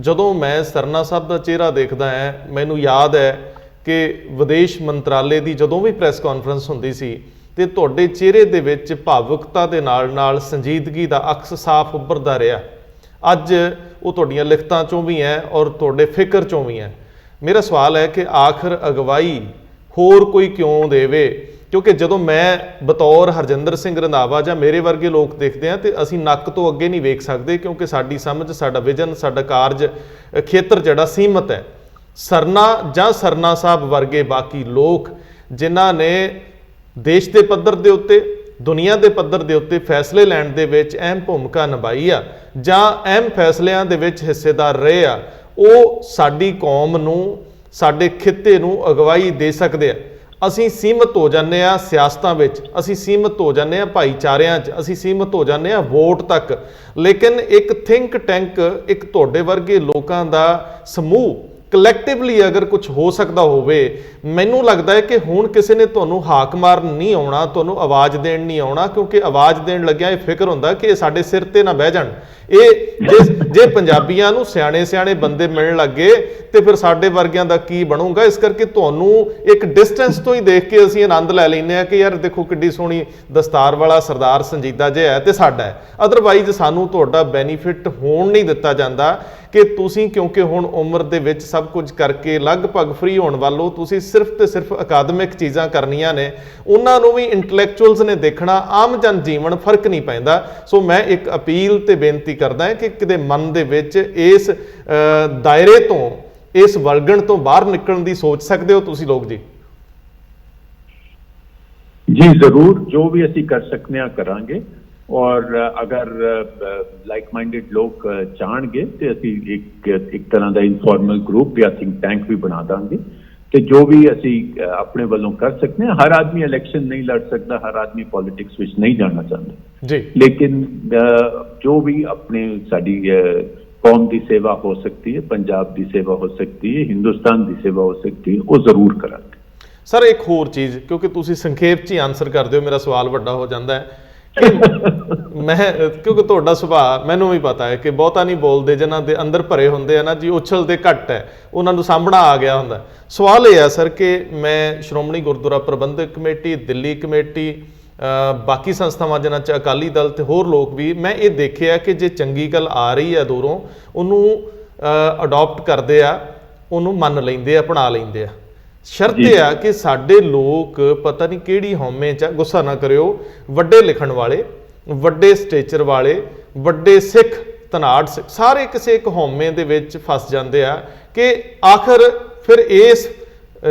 ਜਦੋਂ ਮੈਂ ਸਰਨਾ ਸਾਹਿਬ ਦਾ ਚਿਹਰਾ ਦੇਖਦਾ ਹਾਂ ਮੈਨੂੰ ਯਾਦ ਹੈ ਕਿ ਵਿਦੇਸ਼ ਮੰਤਰਾਲੇ ਦੀ ਜਦੋਂ ਵੀ ਪ੍ਰੈਸ ਕਾਨਫਰੰਸ ਹੁੰਦੀ ਸੀ ਤੇ ਤੁਹਾਡੇ ਚਿਹਰੇ ਦੇ ਵਿੱਚ ਭਾਵੁਕਤਾ ਦੇ ਨਾਲ ਸੰਜੀਦਗੀ ਦਾ ਅਕਸ ਸਾਫ਼ ਉੱਭਰਦਾ ਰਿਹਾ। ਅੱਜ ਉਹ ਤੁਹਾਡੀਆਂ ਲਿਖਤਾਂ ਚੋਂ ਵੀ ਹੈ ਔਰ ਤੁਹਾਡੇ ਫਿਕਰ ਚੋਂ ਵੀ ਹੈ। ਮੇਰਾ ਸਵਾਲ ਹੈ ਕਿ ਆਖਰ ਅਗਵਾਈ ਹੋਰ ਕੋਈ ਕਿਉਂ ਦੇਵੇ? ਕਿਉਂਕਿ ਜਦੋਂ ਮੈਂ ਬਤੌਰ ਹਰਜਿੰਦਰ ਸਿੰਘ ਰੰਧਾਵਾ ਜਾਂ ਮੇਰੇ ਵਰਗੇ ਲੋਕ ਦੇਖਦੇ ਹਾਂ ਤੇ ਅਸੀਂ ਨੱਕ ਤੋਂ ਅੱਗੇ ਨਹੀਂ ਵੇਖ ਸਕਦੇ, ਕਿਉਂਕਿ ਸਾਡੀ ਸਮਝ, ਸਾਡਾ ਵਿਜ਼ਨ, ਸਾਡਾ ਕਾਰਜ ਖੇਤਰ ਜਿਹੜਾ ਸੀਮਤ ਹੈ। ਸਰਨਾ ਜਾਂ ਸਰਨਾ ਸਾਹਿਬ ਵਰਗੇ ਬਾਕੀ ਲੋਕ ਜਿਨ੍ਹਾਂ ਨੇ ਦੇਸ਼ ਦੇ ਪੱਧਰ ਦੇ ਉੱਤੇ, ਦੁਨੀਆ ਦੇ ਪੱਧਰ ਦੇ ਉੱਤੇ ਫੈਸਲੇ ਲੈਣ ਦੇ ਵਿੱਚ ਅਹਿਮ ਭੂਮਿਕਾ ਨਿਭਾਈ ਆ ਜਾਂ ਅਹਿਮ ਫੈਸਲਿਆਂ ਦੇ ਵਿੱਚ ਹਿੱਸੇਦਾਰ ਰਹੇ ਆ, ਉਹ ਸਾਡੀ ਕੌਮ ਨੂੰ, ਸਾਡੇ ਖਿੱਤੇ ਨੂੰ ਅਗਵਾਈ ਦੇ ਸਕਦੇ ਆ। ਅਸੀਂ ਸੀਮਤ ਹੋ ਜਾਂਦੇ ਹਾਂ ਸਿਆਸਤਾਂ ਵਿੱਚ, ਅਸੀਂ ਸੀਮਤ ਹੋ ਜਾਂਦੇ ਹਾਂ ਭਾਈਚਾਰਿਆਂ 'ਚ, ਅਸੀਂ ਸੀਮਤ ਹੋ ਜਾਂਦੇ ਹਾਂ ਵੋਟ ਤੱਕ। ਲੇਕਿਨ ਇੱਕ ਥਿੰਕ ਟੈਂਕ, ਇੱਕ ਤੁਹਾਡੇ ਵਰਗੇ ਲੋਕਾਂ ਦਾ ਸਮੂਹ ਕਲੈਕਟਿਵਲੀ ਅਗਰ ਕੁਝ ਹੋ ਸਕਦਾ ਹੋਵੇ, ਮੈਨੂੰ ਲੱਗਦਾ ਹੈ ਕਿ ਹੁਣ ਕਿਸੇ ਨੇ ਤੁਹਾਨੂੰ ਹਾਕ ਮਾਰਨ ਨਹੀਂ ਆਉਣਾ, ਤੁਹਾਨੂੰ ਆਵਾਜ਼ ਦੇਣ ਨਹੀਂ ਆਉਣਾ, ਕਿਉਂਕਿ ਆਵਾਜ਼ ਦੇਣ ਲੱਗਿਆ ਇਹ ਫਿਕਰ ਹੁੰਦਾ ਕਿ ਇਹ ਸਾਡੇ ਸਿਰ ਤੇ ਨਾ ਬਹਿ ਜਾਣ। ਇਹ ਜੇ ਪੰਜਾਬੀਆਂ ਨੂੰ ਸਿਆਣੇ ਬੰਦੇ ਮਿਲਣ ਲੱਗੇ ਤੇ ਫਿਰ ਸਾਡੇ ਵਰਗਿਆਂ ਦਾ ਕੀ ਬਣੂਗਾ। ਇਸ ਕਰਕੇ ਤੁਹਾਨੂੰ ਇੱਕ ਡਿਸਟੈਂਸ ਤੋਂ ਹੀ ਦੇਖ ਕੇ ਅਸੀਂ ਆਨੰਦ ਲੈ ਲੈਂਦੇ ਹਾਂ ਕਿ ਯਾਰ ਦੇਖੋ ਕਿੱਡੀ ਸੋਹਣੀ ਦਸਤਾਰ ਵਾਲਾ ਸਰਦਾਰ ਸੰਜੀਦਾ ਜਿਹਾ ਹੈ ਤੇ ਸਾਡਾ ਹੈ। ਅਦਰਵਾਈਜ਼ ਸਾਨੂੰ ਤੁਹਾਡਾ ਬੈਨੀਫਿਟ ਹੋਣ ਨਹੀਂ ਦਿੱਤਾ ਜਾਂਦਾ ਕਿ ਤੁਸੀਂ, ਕਿਉਂਕਿ ਹੁਣ ਉਮਰ ਦੇ ਵਿੱਚ ਸਭ ਕੁਝ ਕਰਕੇ ਲਗਭਗ ਫ੍ਰੀ ਹੋਣ ਵੱਲੋਂ ਤੁਸੀਂ ਸਿਰਫ ਤੇ ਸਿਰਫ ਅਕਾਦਮਿਕ ਚੀਜ਼ਾਂ ਕਰਨੀਆਂ ਨੇ, ਉਹਨਾਂ ਨੂੰ ਵੀ ਇੰਟੈਲੈਕਚੁਅਲਸ ਨੇ ਦੇਖਣਾ, ਆਮ ਜਨ ਜੀਵਨ ਫਰਕ ਨਹੀਂ ਪੈਂਦਾ। ਸੋ ਮੈਂ ਇੱਕ ਅਪੀਲ ਤੇ ਬੇਨਤੀ ਕਰਦਾ ਹਾਂ ਕਿ ਕਿਤੇ ਮਨ ਦੇ ਵਿੱਚ ਇਸ ਦਾਇਰੇ ਤੋਂ, ਇਸ ਵਲਗਣ ਤੋਂ ਬਾਹਰ ਨਿਕਲਣ ਦੀ ਸੋਚ ਸਕਦੇ ਹੋ ਤੁਸੀਂ ਲੋਕ ਜੀ? ਜੀ ਜ਼ਰੂਰ, ਜੋ ਵੀ ਅਸੀਂ ਕਰ ਸਕਨੇ ਆ ਕਰਾਂਗੇ। ਔਰ ਅਗਰ ਲਾਈਕ ਮਾਈਂਡਡ ਲੋਕ ਚਾਹਣਗੇ ਤੇ ਅਸੀਂ ਇੱਕ ਤਰ੍ਹਾਂ ਦਾ ਇਨਫਾਰਮਲ ਗਰੁੱਪ ਜਾਂ ਥਿੰਕ ਟੈਂਕ ਵੀ ਬਣਾ ਦਾਂਗੇ ਤੇ ਜੋ ਵੀ ਅਸੀਂ ਆਪਣੇ ਵੱਲੋਂ ਕਰ ਸਕਦੇ ਹਾਂ। ਹਰ ਆਦਮੀ ਇਲੈਕਸ਼ਨ ਨਹੀਂ ਲੜ ਸਕਦਾ, ਹਰ ਆਦਮੀ ਪੋਲਿਟਿਕਸ ਵਿੱਚ ਨਹੀਂ ਜਾਣਾ ਚਾਹੁੰਦਾ ਜੀ, ਲੇਕਿਨ ਜੋ ਵੀ ਆਪਣੇ ਸਾਡੀ ਕੌਮ ਦੀ ਸੇਵਾ ਹੋ ਸਕਦੀ ਹੈ, ਪੰਜਾਬ ਦੀ ਸੇਵਾ ਹੋ ਸਕਦੀ ਹੈ, ਹਿੰਦੁਸਤਾਨ ਦੀ ਸੇਵਾ ਹੋ ਸਕਦੀ ਹੈ, ਉਹ ਜ਼ਰੂਰ ਕਰਾਂਗੇ। ਸਰ ਇੱਕ ਹੋਰ ਚੀਜ਼, ਕਿਉਂਕਿ ਤੁਸੀਂ ਸੰਖੇਪ 'ਚ ਹੀ ਆਨਸਰ ਕਰਦੇ ਹੋ, ਮੇਰਾ ਸਵਾਲ ਵੱਡਾ ਹੋ ਜਾਂਦਾ ਹੈ ਕਿ ਕਿਉਂਕਿ ਤੁਹਾਡਾ ਸੁਭਾਅ ਮੈਨੂੰ ਵੀ ਪਤਾ ਹੈ ਕਿ ਬਹੁਤਾ ਨਹੀਂ ਬੋਲਦੇ, ਜਿਨ੍ਹਾਂ ਦੇ ਅੰਦਰ ਭਰੇ ਹੁੰਦੇ ਆ ਨਾ ਜੀ, ਉਛਲਦੇ ਘੱਟ ਹੈ, ਉਹਨਾਂ ਨੂੰ ਸਾਹਮਣਾ ਆ ਗਿਆ ਹੁੰਦਾ। ਸਵਾਲ ਇਹ ਹੈ ਸਰ ਕਿ ਮੈਂ ਸ਼੍ਰੋਮਣੀ ਗੁਰਦੁਆਰਾ ਪ੍ਰਬੰਧਕ ਕਮੇਟੀ, ਦਿੱਲੀ ਕਮੇਟੀ, ਬਾਕੀ ਸੰਸਥਾਵਾਂ ਜਿਨ੍ਹਾਂ 'ਚ ਅਕਾਲੀ ਦਲ ਤੇ ਹੋਰ ਲੋਕ ਵੀ, ਮੈਂ ਇਹ ਦੇਖਿਆ ਕਿ ਜੇ ਚੰਗੀ ਗੱਲ ਆ ਰਹੀ ਹੈ ਦੂਰੋਂ, ਉਹਨੂੰ ਅਡਾਪਟ ਕਰਦੇ ਆ, ਉਹਨੂੰ ਮੰਨ ਲੈਂਦੇ ਆ, ਅਪਣਾ ਲੈਂਦੇ ਆ। ਸ਼ਰਤ ਇਹ ਆ ਕਿ ਸਾਡੇ ਲੋਕ ਪਤਾ ਨਹੀਂ ਕਿਹੜੀ ਹਉਮੈ 'ਚ, ਗੁੱਸਾ ਨਾ ਕਰਿਓ, ਵੱਡੇ ਲਿਖਣ ਵਾਲੇ, ਵੱਡੇ ਸਟੇਚਰ ਵਾਲੇ, ਵੱਡੇ ਸਿੱਖ ਧਨਾੜ ਸਿੰਘ, ਸਾਰੇ ਕਿਸੇ ਇੱਕ ਹਉਮੈ ਦੇ ਵਿੱਚ ਫਸ ਜਾਂਦੇ ਆ ਕਿ ਆਖਰ ਫਿਰ ਇਸ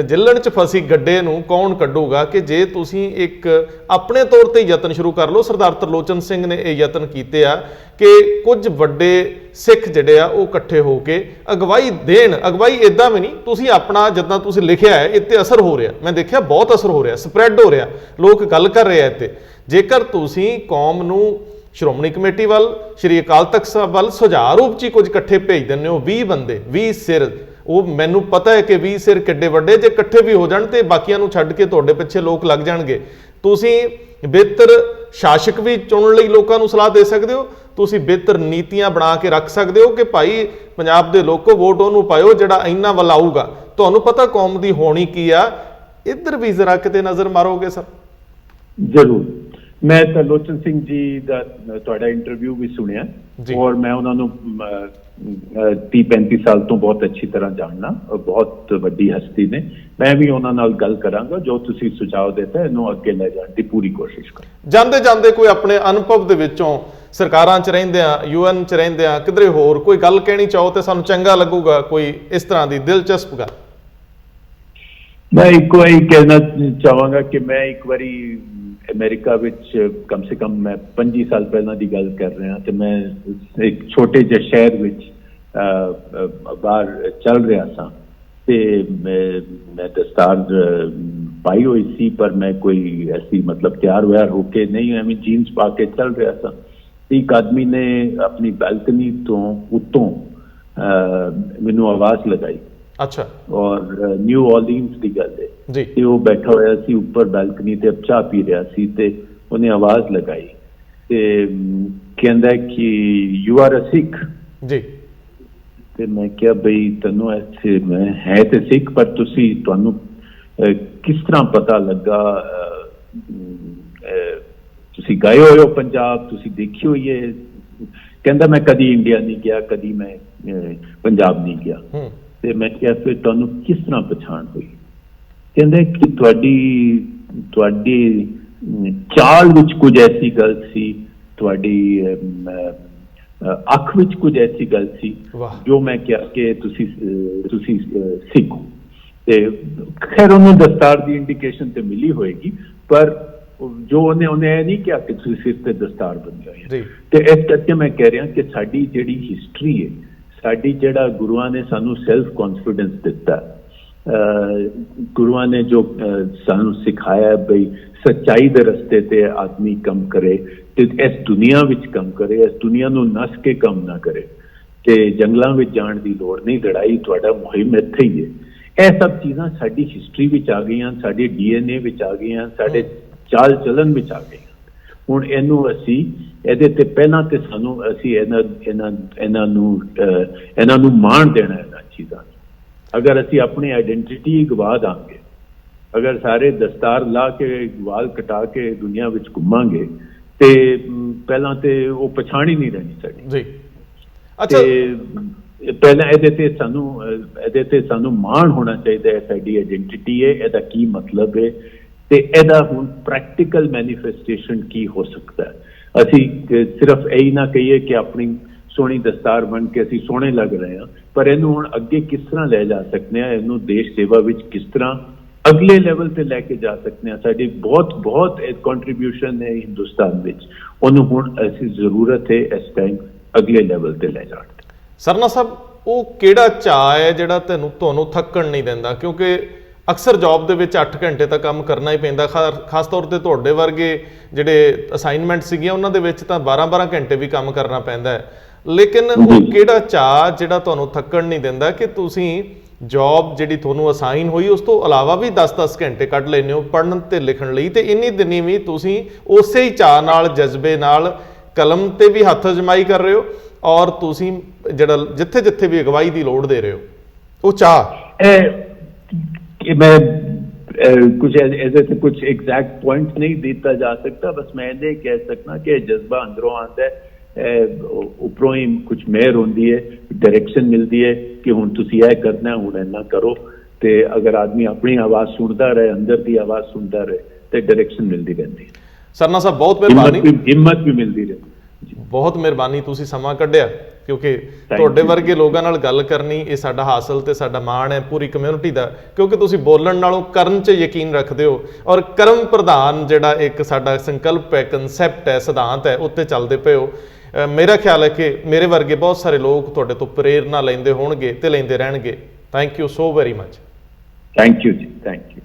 ਜਿੱਲਣ 'ਚ ਫਸੀ ਗੱਡੇ ਨੂੰ ਕੌਣ ਕੱਢੂਗਾ। ਕਿ ਜੇ ਤੁਸੀਂ ਇੱਕ ਆਪਣੇ ਤੌਰ ਤੇ ਯਤਨ ਸ਼ੁਰੂ ਕਰ ਲਓ, ਸਰਦਾਰ ਤਰਲੋਚਨ ਸਿੰਘ ਨੇ ਇਹ ਯਤਨ ਕੀਤੇ ਆ ਕਿ ਕੁਝ ਵੱਡੇ ਸਿੱਖ ਜਿਹੜੇ ਆ ਉਹ ਇਕੱਠੇ ਹੋ ਕੇ ਅਗਵਾਈ ਦੇਣ। ਅਗਵਾਈ ਇਦਾਂ ਵੀ ਨਹੀਂ, ਤੁਸੀਂ ਆਪਣਾ ਜਿੱਦਾਂ ਤੁਸੀਂ ਲਿਖਿਆ ਹੈ ਇੱਥੇ ਅਸਰ ਹੋ ਰਿਹਾ, ਮੈਂ ਦੇਖਿਆ ਬਹੁਤ ਅਸਰ ਹੋ ਰਿਹਾ, ਸਪਰੈਡ ਹੋ ਰਿਹਾ, ਲੋਕ ਗੱਲ ਕਰ ਰਹੇ ਆ ਇੱਥੇ। ਜੇਕਰ ਤੁਸੀਂ ਕੌਮ ਨੂੰ ਸ਼੍ਰੋਮਣੀ ਕਮੇਟੀ ਵੱਲ, ਸ਼੍ਰੀ ਅਕਾਲ ਤਖਤ ਸਾਹਿਬ ਵੱਲ ਸੁਝਾਅ ਰੂਪ 'ਚ ਹੀ ਕੁਝ ਇਕੱਠੇ ਭੇਜ ਦਿੰਦੇ ਹੋ, 20 ਬੰਦੇ 20 ਸਿਰ, ਉਹ ਮੈਨੂੰ ਪਤਾ ਹੈ ਕਿ 20 ਸਿਰ ਕਿੱਡੇ ਵੱਡੇ, ਜੇ ਇਕੱਠੇ ਵੀ ਹੋ ਜਾਣ ਤੇ ਬਾਕੀਆਂ ਨੂੰ ਛੱਡ ਕੇ ਤੁਹਾਡੇ ਪਿੱਛੇ ਲੋਕ ਲੱਗ ਜਾਣਗੇ। ਤੁਸੀਂ ਬਿਹਤਰ ਸ਼ਾਸਕ ਵੀ ਚੁਣਨ ਲਈ ਲੋਕਾਂ ਨੂੰ ਸਲਾਹ ਦੇ ਸਕਦੇ ਹੋ, ਤੁਸੀਂ ਬਿਹਤਰ ਨੀਤੀਆਂ ਬਣਾ ਕੇ ਰੱਖ ਸਕਦੇ ਹੋ ਕਿ ਭਾਈ ਪੰਜਾਬ ਦੇ ਲੋਕੋ ਵੋਟ ਉਹਨੂੰ ਪਾਇਓ ਜਿਹੜਾ ਇੰਨਾ ਵੱਲ ਆਊਗਾ। ਤੁਹਾਨੂੰ ਪਤਾ ਕੌਮ ਦੀ ਹੋਣੀ ਕੀ ਆ, ਇੱਧਰ ਵੀ ਜ਼ਰਾ ਕਿਤੇ ਨਜ਼ਰ ਮਾਰੋਗੇ ਸਰ? ਜ਼ਰੂਰ। ਮੈਂ ਤਰਲੋਚਨ ਸਿੰਘ ਜੀ ਦਾ ਤੁਹਾਡਾ ਇੰਟਰਵਿਊ ਵੀ ਸੁਣਿਆ ਔਰ ਮੈਂ ਉਹਨਾਂ ਨੂੰ 30-35 ਸਾਲ ਤੋਂ ਬਹੁਤ ਅੱਛੀ ਤਰ੍ਹਾਂ ਜਾਣਨਾ, ਬਹੁਤ ਵੱਡੀ ਹਸਤੀ ਨੇ। ਮੈਂ ਵੀ ਉਹਨਾਂ ਨਾਲ ਗੱਲ ਕਰਾਂਗਾ, ਜੋ ਤੁਸੀਂ ਸੁਝਾਅ ਦਿੱਤਾ ਇਹਨੂੰ ਅੱਗੇ ਲੈ ਜਾਣ ਦੀ ਪੂਰੀ ਕੋਸ਼ਿਸ਼ ਕਰਾਂ। ਜਾਂਦੇ ਜਾਂਦੇ ਕੋਈ ਆਪਣੇ ਅਨੁਭਵ ਦੇ ਵਿੱਚੋਂ, ਸਰਕਾਰਾਂ 'ਚ ਰਹਿੰਦੇ ਆ, UN 'ਚ ਰਹਿੰਦੇ ਆ, ਕਿਧਰੇ ਹੋਰ ਕੋਈ ਗੱਲ ਕਹਿਣੀ ਚਾਹੋ ਤੇ ਸਾਨੂੰ ਚੰਗਾ ਲੱਗੂਗਾ, ਕੋਈ ਇਸ ਤਰ੍ਹਾਂ ਦੀ ਦਿਲਚਸਪ ਗੱਲ। ਮੈਂ ਇੱਕ ਵਾਰੀ ਕਹਿਣਾ ਚਾਹਾਂਗਾ ਕਿ ਮੈਂ ਇੱਕ ਵਾਰੀ ਅਮਰੀਕਾ ਵਿੱਚ ਕਮ ਸੇ ਕਮ ਮੈਂ 25 ਸਾਲ ਪਹਿਲਾਂ ਦੀ ਗੱਲ ਕਰ ਰਿਹਾ ਤੇ ਮੈਂ ਇੱਕ ਛੋਟੇ ਜਿਹੇ ਸ਼ਹਿਰ ਵਿੱਚ ਬਾਹਰ ਚੱਲ ਰਿਹਾ ਸਾਂ ਤੇ ਮੈਂ ਦਸਤਾਰ ਪਾਈ ਹੋਈ ਸੀ, ਪਰ ਮੈਂ ਕੋਈ ਐਸੀ ਮਤਲਬ ਤਿਆਰ ਵਿਆਰ ਹੋ ਕੇ ਨਹੀਂ, ਐਵੇਂ ਜੀਨਸ ਪਾ ਕੇ ਚੱਲ ਰਿਹਾ ਸਾਂ। ਇੱਕ ਆਦਮੀ ਨੇ ਆਪਣੀ ਬਾਲਕਨੀ ਤੋਂ ਉੱਤੋਂ ਮੈਨੂੰ ਆਵਾਜ਼ ਲਗਾਈ। ਅੱਛਾ। ਔਰ ਨਿਊ ਆਰਲੀਨਸ ਦੀ ਗੱਲ ਹੈ ਜੀ। ਤੇ ਉਹ ਬੈਠਾ ਹੋਇਆ ਸੀ ਉੱਪਰ ਬਾਲਕਨੀ ਤੇ, ਚਾਹ ਪੀ ਰਿਹਾ ਸੀ ਤੇ ਉਹਨੇ ਆਵਾਜ਼ ਲਗਾਈ ਤੇ ਕਹਿੰਦਾ ਕਿ ਯੂ ਆਰ ਅ ਸਿੱਖ। ਜੀ। ਤੇ ਮੈਂ ਕਿਹਾ ਬਈ ਤੈਨੂੰ ਐਸੇ ਮੈਂ ਹੈ ਤੇ ਸਿੱਖ, ਪਰ ਤੁਹਾਨੂੰ ਕਿਸ ਤਰ੍ਹਾਂ ਪਤਾ ਲੱਗਾ, ਤੁਸੀਂ ਗਏ ਹੋਏ ਹੋ ਪੰਜਾਬ, ਤੁਸੀਂ ਦੇਖੀ ਹੋਈ ਹੈ? ਕਹਿੰਦਾ ਮੈਂ ਕਦੀ ਇੰਡੀਆ ਨਹੀਂ ਗਿਆ, ਕਦੀ ਮੈਂ ਪੰਜਾਬ ਨਹੀਂ ਗਿਆ। ਤੇ ਮੈਂ ਕਿਹਾ ਫਿਰ ਤੁਹਾਨੂੰ ਕਿਸ ਤਰ੍ਹਾਂ ਪਛਾਣ ਹੋਈ? ਕਹਿੰਦੇ ਕਿ ਤੁਹਾਡੀ ਚਾਲ ਵਿੱਚ ਕੁਝ ਐਸੀ ਗੱਲ ਸੀ, ਤੁਹਾਡੀ ਅੱਖ ਵਿੱਚ ਕੁਝ ਐਸੀ ਗੱਲ ਸੀ ਜੋ ਮੈਂ ਕਿਹਾ ਕਿ ਤੁਸੀਂ ਸਿੱਖ ਹੋ। ਤੇ ਖੈਰ ਉਹਨੂੰ ਦਸਤਾਰ ਦੀ ਇੰਡੀਕੇਸ਼ਨ ਤੇ ਮਿਲੀ ਹੋਏਗੀ, ਪਰ ਜੋ ਉਹਨੇ ਇਹ ਨਹੀਂ ਕਿਹਾ ਕਿ ਤੁਸੀਂ ਸਿਰ ਤੇ ਦਸਤਾਰ ਬੰਨ੍ਹੀ ਹੋਈ ਹੈ। ਤੇ ਇਸ ਕਰਕੇ ਮੈਂ ਕਹਿ ਰਿਹਾ ਕਿ ਸਾਡੀ ਜਿਹੜੀ ਹਿਸਟਰੀ ਹੈ, ਸਾਡੀ ਜਿਹੜਾ ਗੁਰੂਆਂ ਨੇ ਸਾਨੂੰ ਸੈਲਫ ਕੌਨਫੀਡੈਂਸ ਦਿੱਤਾ, ਗੁਰੂਆਂ ਨੇ ਜੋ ਸਾਨੂੰ ਸਿਖਾਇਆ ਬਈ ਸੱਚਾਈ ਦੇ ਰਸਤੇ ਤੇ ਆਦਮੀ ਕੰਮ ਕਰੇ ਤੇ ਇਸ ਦੁਨੀਆ ਵਿੱਚ ਕੰਮ ਕਰੇ, ਇਸ ਦੁਨੀਆ ਨੂੰ ਨਸ ਕੇ ਕੰਮ ਨਾ ਕਰੇ ਤੇ ਜੰਗਲਾਂ ਵਿੱਚ ਜਾਣ ਦੀ ਲੋੜ ਨਹੀਂ, ਲੜਾਈ ਤੁਹਾਡਾ ਮੁਹਿੰਮ ਇੱਥੇ ਹੀ ਹੈ। ਇਹ ਸਭ ਚੀਜ਼ਾਂ ਸਾਡੀ ਹਿਸਟਰੀ ਵਿੱਚ ਆ ਗਈਆਂ, ਸਾਡੇ DNA ਵਿੱਚ ਆ ਗਈਆਂ, ਸਾਡੇ ਚਾਲ ਚਲਨ ਵਿੱਚ ਆ ਗਈਆਂ। ਹੁਣ ਇਹਨੂੰ ਅਸੀਂ ਇਹਦੇ ਤੇ ਪਹਿਲਾਂ ਤੇ ਸਾਨੂੰ ਅਸੀਂ ਇਹਨਾਂ ਨੂੰ ਮਾਣ ਦੇਣਾ ਇਹਨਾਂ ਚੀਜ਼ਾਂ। ਅਗਰ ਅਸੀਂ ਆਪਣੀ ਆਈਡੈਂਟਿਟੀ ਗਵਾ ਦਾਂਗੇ, ਅਗਰ ਸਾਰੇ ਦਸਤਾਰ ਲਾ ਕੇ ਵਾਲ ਕਟਾ ਕੇ ਦੁਨੀਆ ਵਿੱਚ ਘੁੰਮਾਂਗੇ ਤੇ ਪਹਿਲਾਂ ਤੇ ਉਹ ਪਛਾਣ ਹੀ ਨਹੀਂ ਰਹਿਣੀ ਸਾਡੀ। ਜੀ। ਅੱਛਾ। ਪਹਿਲਾਂ ਇਹਦੇ ਤੇ ਸਾਨੂੰ ਮਾਣ ਹੋਣਾ ਚਾਹੀਦਾ ਹੈ, ਸਾਡੀ ਆਈਡੈਂਟਿਟੀ ਹੈ, ਇਹਦਾ ਕੀ ਮਤਲਬ ਹੈ ਤੇ ਇਹਦਾ ਹੁਣ ਪ੍ਰੈਕਟੀਕਲ ਮੈਨੀਫੈਸਟੇਸ਼ਨ ਕੀ ਹੋ ਸਕਦਾ ਹੈ। ਅਸੀਂ ਸਿਰਫ ਇਹੀ ਨਾ ਕਹੀਏ ਕਿ ਆਪਣੀ ਸੋਹਣੀ ਦਸਤਾਰ ਬਣ ਕੇ ਅਸੀਂ ਸੋਹਣੇ ਲੱਗ ਰਹੇ ਹਾਂ, ਪਰ ਇਹਨੂੰ ਹੁਣ ਅੱਗੇ ਕਿਸ ਤਰ੍ਹਾਂ ਲੈ ਜਾ ਸਕਦੇ ਹਾਂ, ਇਹਨੂੰ ਦੇਸ਼ ਸੇਵਾ ਵਿੱਚ ਕਿਸ ਤਰ੍ਹਾਂ ਅਗਲੇ ਲੈਵਲ ਤੇ ਲੈ ਕੇ ਜਾ ਸਕਦੇ ਹਾਂ। ਸਾਡੀ ਬਹੁਤ ਕੰਟਰੀਬਿਊਸ਼ਨ ਹੈ ਹਿੰਦੁਸਤਾਨ ਵਿੱਚ, ਉਹਨੂੰ ਹੁਣ ਅਸੀਂ ਜ਼ਰੂਰਤ ਹੈ ਇਸ ਟਾਈਮ ਅਗਲੇ ਲੈਵਲ ਤੇ ਲੈ ਜਾਣ। ਸਰਨਾ ਸਾਹਿਬ, ਉਹ ਕਿਹੜਾ ਚਾਅ ਹੈ ਜਿਹੜਾ ਤੁਹਾਨੂੰ ਥੱਕਣ ਨਹੀਂ ਦਿੰਦਾ? ਕਿਉਂਕਿ ਅਕਸਰ ਜੌਬ ਦੇ ਵਿੱਚ 8 ਘੰਟੇ ਤਾਂ ਕੰਮ ਕਰਨਾ ਹੀ ਪੈਂਦਾ, ਖਾਸ ਤੌਰ ਤੇ ਤੁਹਾਡੇ ਵਰਗੇ ਜਿਹੜੇ ਅਸਾਈਨਮੈਂਟ ਸੀਗੀਆਂ ਉਹਨਾਂ ਦੇ ਵਿੱਚ ਤਾਂ 12-12 ਘੰਟੇ ਵੀ ਕੰਮ ਕਰਨਾ ਪੈਂਦਾ ਹੈ। ਲੇਕਿਨ ਉਹ ਕਿਹੜਾ ਚਾਅ ਜਿਹੜਾ ਤੁਹਾਨੂੰ ਥੱਕਣ ਨਹੀਂ ਦਿੰਦਾ ਕਿ ਤੁਸੀਂ ਜੌਬ ਜਿਹੜੀ ਤੁਹਾਨੂੰ ਅਸਾਈਨ ਹੋਈ ਉਸ ਤੋਂ ਇਲਾਵਾ ਵੀ 10-10 ਘੰਟੇ ਕੱਢ ਲੈਂਦੇ ਹੋ ਪੜ੍ਹਨ ਤੇ ਲਿਖਣ ਲਈ, ਤੇ ਇੰਨੀ ਦਿਨੀ ਵੀ ਤੁਸੀਂ ਉਸੇ ਹੀ ਚਾਅ ਨਾਲ, ਜਜ਼ਬੇ ਨਾਲ ਕਲਮ ਤੇ ਵੀ ਹੱਥ ਅਜਮਾਈ ਕਰ ਰਹੇ ਹੋ ਔਰ ਤੁਸੀਂ ਜਿਹੜਾ ਜਿੱਥੇ ਵੀ ਅਗਵਾਈ ਦੀ ਲੋੜ ਦੇ ਰਹੇ ਹੋ, ਉਹ ਚਾਹ मैं कुछ ऐसे कुछ एग्जैक्ट पॉइंट नहीं देता जा सकता, बस मैं ये कह सकता कि जज्बा अंदरों आता है, उपरों ही कुछ मेहर होती है, डायरेक्शन मिलती है कि हुण तुसीं यह करना है, हुण इन्ना करो। ते अगर आदमी अपनी आवाज़ सुनता रहे, अंदर की आवाज़ सुनता रहे, तो डायरेक्शन मिलती रहती है। सरना साहब बहुत मेहरबानी, हिम्मत भी मिलती रहती। बहुत मेहरबानी, तुसीं समा कढिया। ਕਿਉਂਕਿ ਤੁਹਾਡੇ ਵਰਗੇ ਲੋਕਾਂ ਨਾਲ ਗੱਲ ਕਰਨੀ ਇਹ ਸਾਡਾ ਹਾਸਲ ਤੇ ਸਾਡਾ ਮਾਣ ਹੈ ਪੂਰੀ ਕਮਿਊਨਿਟੀ ਦਾ, ਕਿਉਂਕਿ ਤੁਸੀਂ ਬੋਲਣ ਨਾਲੋਂ ਕਰਨ 'ਚ ਯਕੀਨ ਰੱਖਦੇ ਹੋ ਔਰ ਕਰਮ ਪ੍ਰਧਾਨ ਜਿਹੜਾ ਇੱਕ ਸਾਡਾ ਸੰਕਲਪ ਹੈ, ਕਨਸੈਪਟ ਹੈ, ਸਿਧਾਂਤ ਹੈ, ਉੱਤੇ ਚੱਲਦੇ ਪਏ ਹੋ। ਮੇਰਾ ਖਿਆਲ ਹੈ ਕਿ ਮੇਰੇ ਵਰਗੇ ਬਹੁਤ ਸਾਰੇ ਲੋਕ ਤੁਹਾਡੇ ਤੋਂ ਪ੍ਰੇਰਨਾ ਲੈਂਦੇ ਹੋਣਗੇ ਤੇ ਲੈਂਦੇ ਰਹਿਣਗੇ। Thank you so very much. Thank you ਜੀ, ਥੈਂਕ ਯੂ।